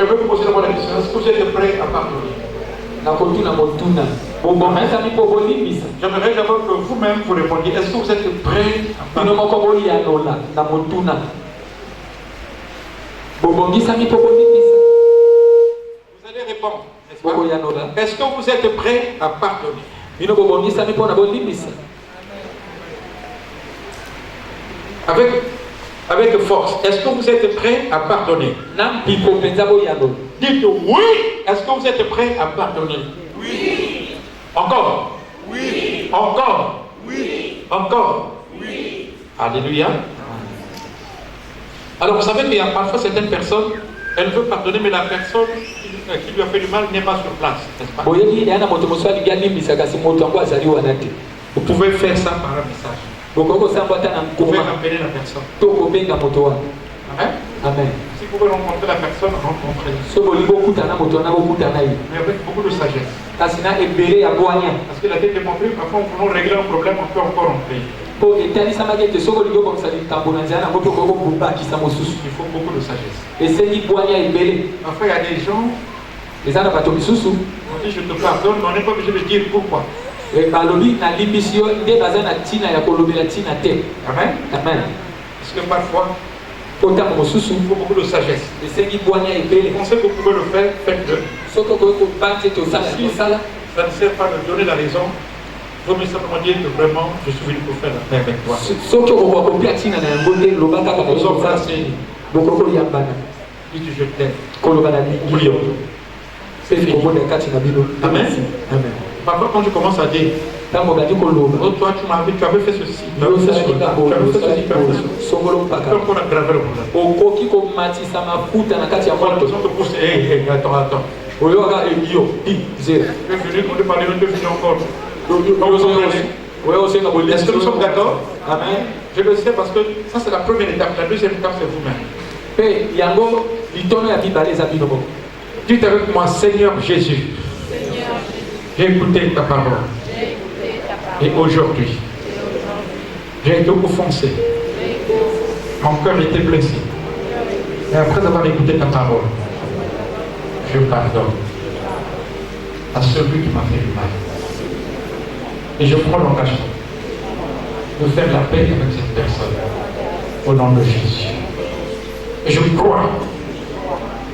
vais vous poser la question. Est-ce que vous êtes prêts à pardonner? J'aimerais d'abord que vous-même vous répondiez. Est-ce que vous êtes prêts à pardonner? Vous allez répondre, n'est-ce pas? Est-ce que vous êtes prêts à pardonner? Avec force. Est-ce que vous êtes prêts à pardonner? Dites oui. Est-ce que vous êtes prêts à pardonner? Oui. Encore? Oui. Encore? Oui. Encore? Oui. Alléluia. Alors vous savez qu'il y a parfois certaines personnes, elles veulent pardonner, mais la personne qui lui a fait du mal n'est pas sur place, n'est-ce pas? Vous pouvez faire ça par un message. Vous pouvez appeler la personne. Amen.
Amen.
Si vous pouvez rencontrer la personne, rencontrez-la. Mais avec beaucoup de sagesse. Parce qu'il a été démontré, parfois on peut régler un problème, on peut encore en créer. Il faut beaucoup de sagesse. Parfois il y a des gens qui disent je te pardonne, mais on n'est pas obligé de dire pourquoi. Amen.
Amen.
Parce que parfois il faut beaucoup de sagesse. Vous pensez que vous pouvez le faire, faites-le. Si ça ne sert pas de donner la raison, Je veux simplement dire que vraiment, je suis venu pour faire la paix avec toi. Dis que je t'aime. Oublions. C'est fini. Amen. Amen. Parfois, quand je commence à dire, oh, toi, tu avais fait ceci, tu avais fait ceci, tu avais fait ceci, tu avais fait ceci. Pourquoi on a gravé le problème? On a besoin de pousser. Hé, attends. Je suis venu, on te parler, on te finit encore. Est-ce que nous sommes d'accord? Amen. Je le sais parce que ça c'est la première étape. La deuxième étape c'est vous-même. Dites avec moi, Seigneur Jésus, j'ai écouté ta parole. Et aujourd'hui, j'ai été offensé. Mon cœur était blessé. Et après avoir écouté ta parole, je pardonne à celui qui m'a fait du mal. Et je prends l'engagement de faire la paix avec cette personne au nom de Jésus. Et je crois,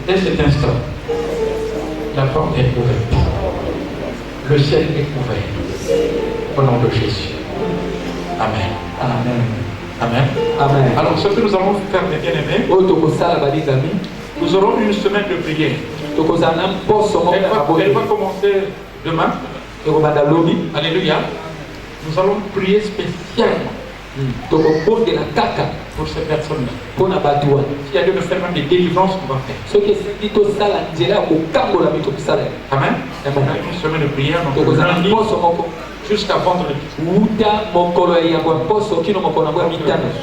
dès cet instant, la porte est ouverte. Le ciel est ouvert. Au nom de Jésus. Amen. Amen. Amen. Amen. Alors, ce que nous allons faire, mes bien-aimés, nous aurons une semaine de prière. Elle va commencer demain. Alléluia. Nous allons prier spécialement pour ces personnes-là. S'il y a lieu de faire même des délivrances, on va faire. Amen. Une semaine de prière, donc lundi jusqu'à vendredi.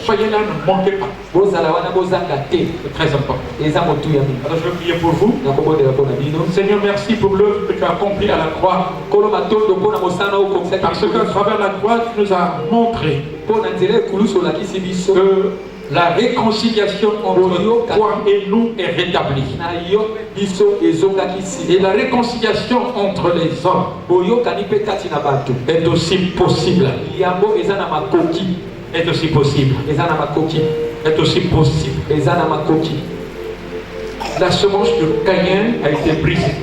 Soyez là, ne manquez pas. C'est très important. Alors je vais prier pour vous. Seigneur, merci pour l'œuvre que tu as accomplie à la croix. Parce qu'à travers la croix, tu nous as montré que la réconciliation entre toi et nous est rétablie. Et la réconciliation entre les hommes est aussi possible. Est aussi possible. Est aussi possible. La semence de Caïn a été brisée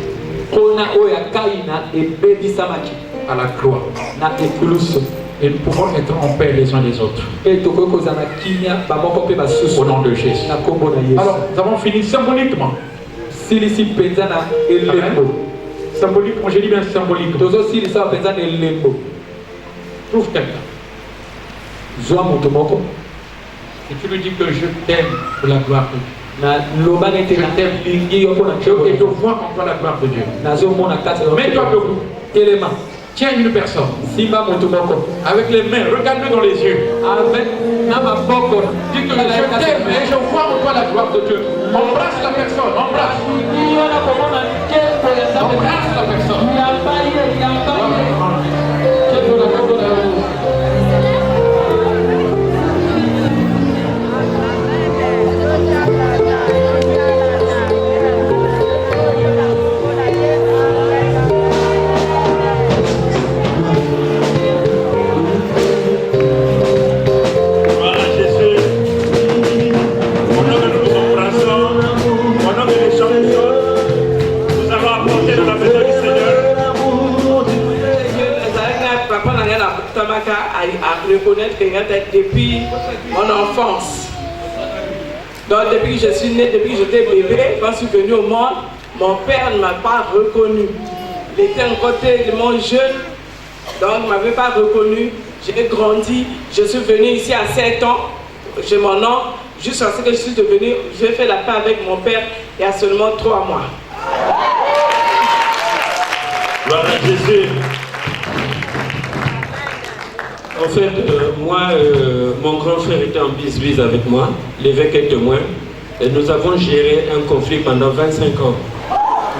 à la croix. Et nous pouvons être en paix les uns les autres. Au nom de Jésus. Alors, nous avons fini symboliquement. Amen. Symboliquement, j'ai dit bien symboliquement. Trouve quelqu'un. Et tu lui dis que je t'aime pour la gloire de Dieu. Je t'aime et je vois en toi la gloire de Dieu. Mets-toi debout. Tiens une personne. Avec les mains, regarde-le dans les yeux. Dis que je t'aime et je vois en toi la gloire de Dieu. Embrasse la personne, embrasse. Embrasse la personne.
À reconnaître que depuis mon enfance. Donc depuis que je suis né, depuis que j'étais bébé, quand je suis venu au monde, mon père ne m'a pas reconnu. Il était encore tellement jeune, donc il ne m'avait pas reconnu. J'ai grandi, je suis venu ici à 7 ans, chez mon oncle, jusqu'à ce que je suis devenu, j'ai fait la paix avec mon père il y a seulement 3 mois.
Gloire à Jésus. En fait, moi, mon grand frère était en bis-bis avec moi, l'évêque est témoin, et nous avons géré un conflit pendant 25 ans.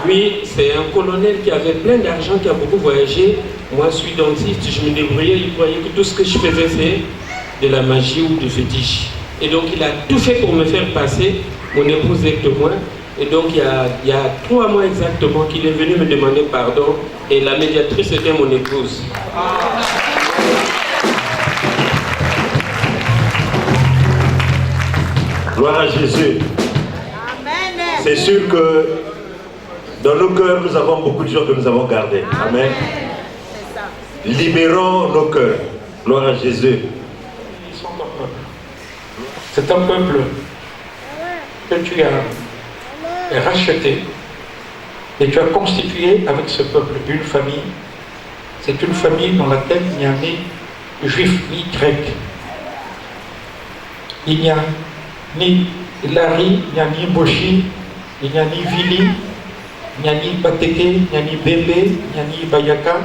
Lui, c'est un colonel qui avait plein d'argent, qui a beaucoup voyagé. Moi, je suis dentiste, je me débrouillais, il croyait que tout ce que je faisais, c'est de la magie ou du fétiche. Et donc, il a tout fait pour me faire passer. Mon épouse est témoin. Et donc, il y a 3 mois exactement qu'il est venu me demander pardon. Et la médiatrice était mon épouse.
Gloire à Jésus. C'est sûr que dans nos cœurs, nous avons beaucoup de gens que nous avons gardés. Amen. Libérons nos cœurs. Gloire à Jésus.
Ils sont ton peuple. C'est un peuple que tu as racheté et tu as constitué avec ce peuple une famille. C'est une famille dans laquelle il n'y a ni juif ni grec. Il n'y a ni Larry, il n'y a ni Boshi, il n'y a ni Vili, il n'y a ni Bateke, il n'y a ni Bébé, il n'y a ni Bayaka.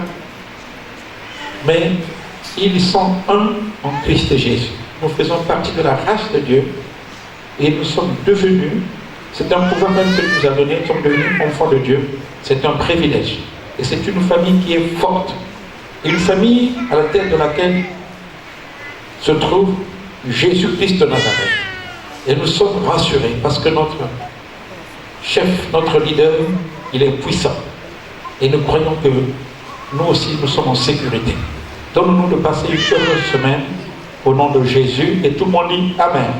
Mais ils sont un en Christ Jésus. Nous faisons partie de la race de Dieu et nous sommes devenus, c'est un pouvoir même que nous a donné, nous sommes devenus enfants de Dieu. C'est un privilège. Et c'est une famille qui est forte. Une famille à la tête de laquelle se trouve Jésus-Christ de Nazareth. Et nous sommes rassurés parce que notre chef, notre leader, il est puissant. Et nous croyons que nous aussi, nous sommes en sécurité. Donne-nous de passer une heureuse semaine au nom de Jésus. Et tout le monde dit Amen.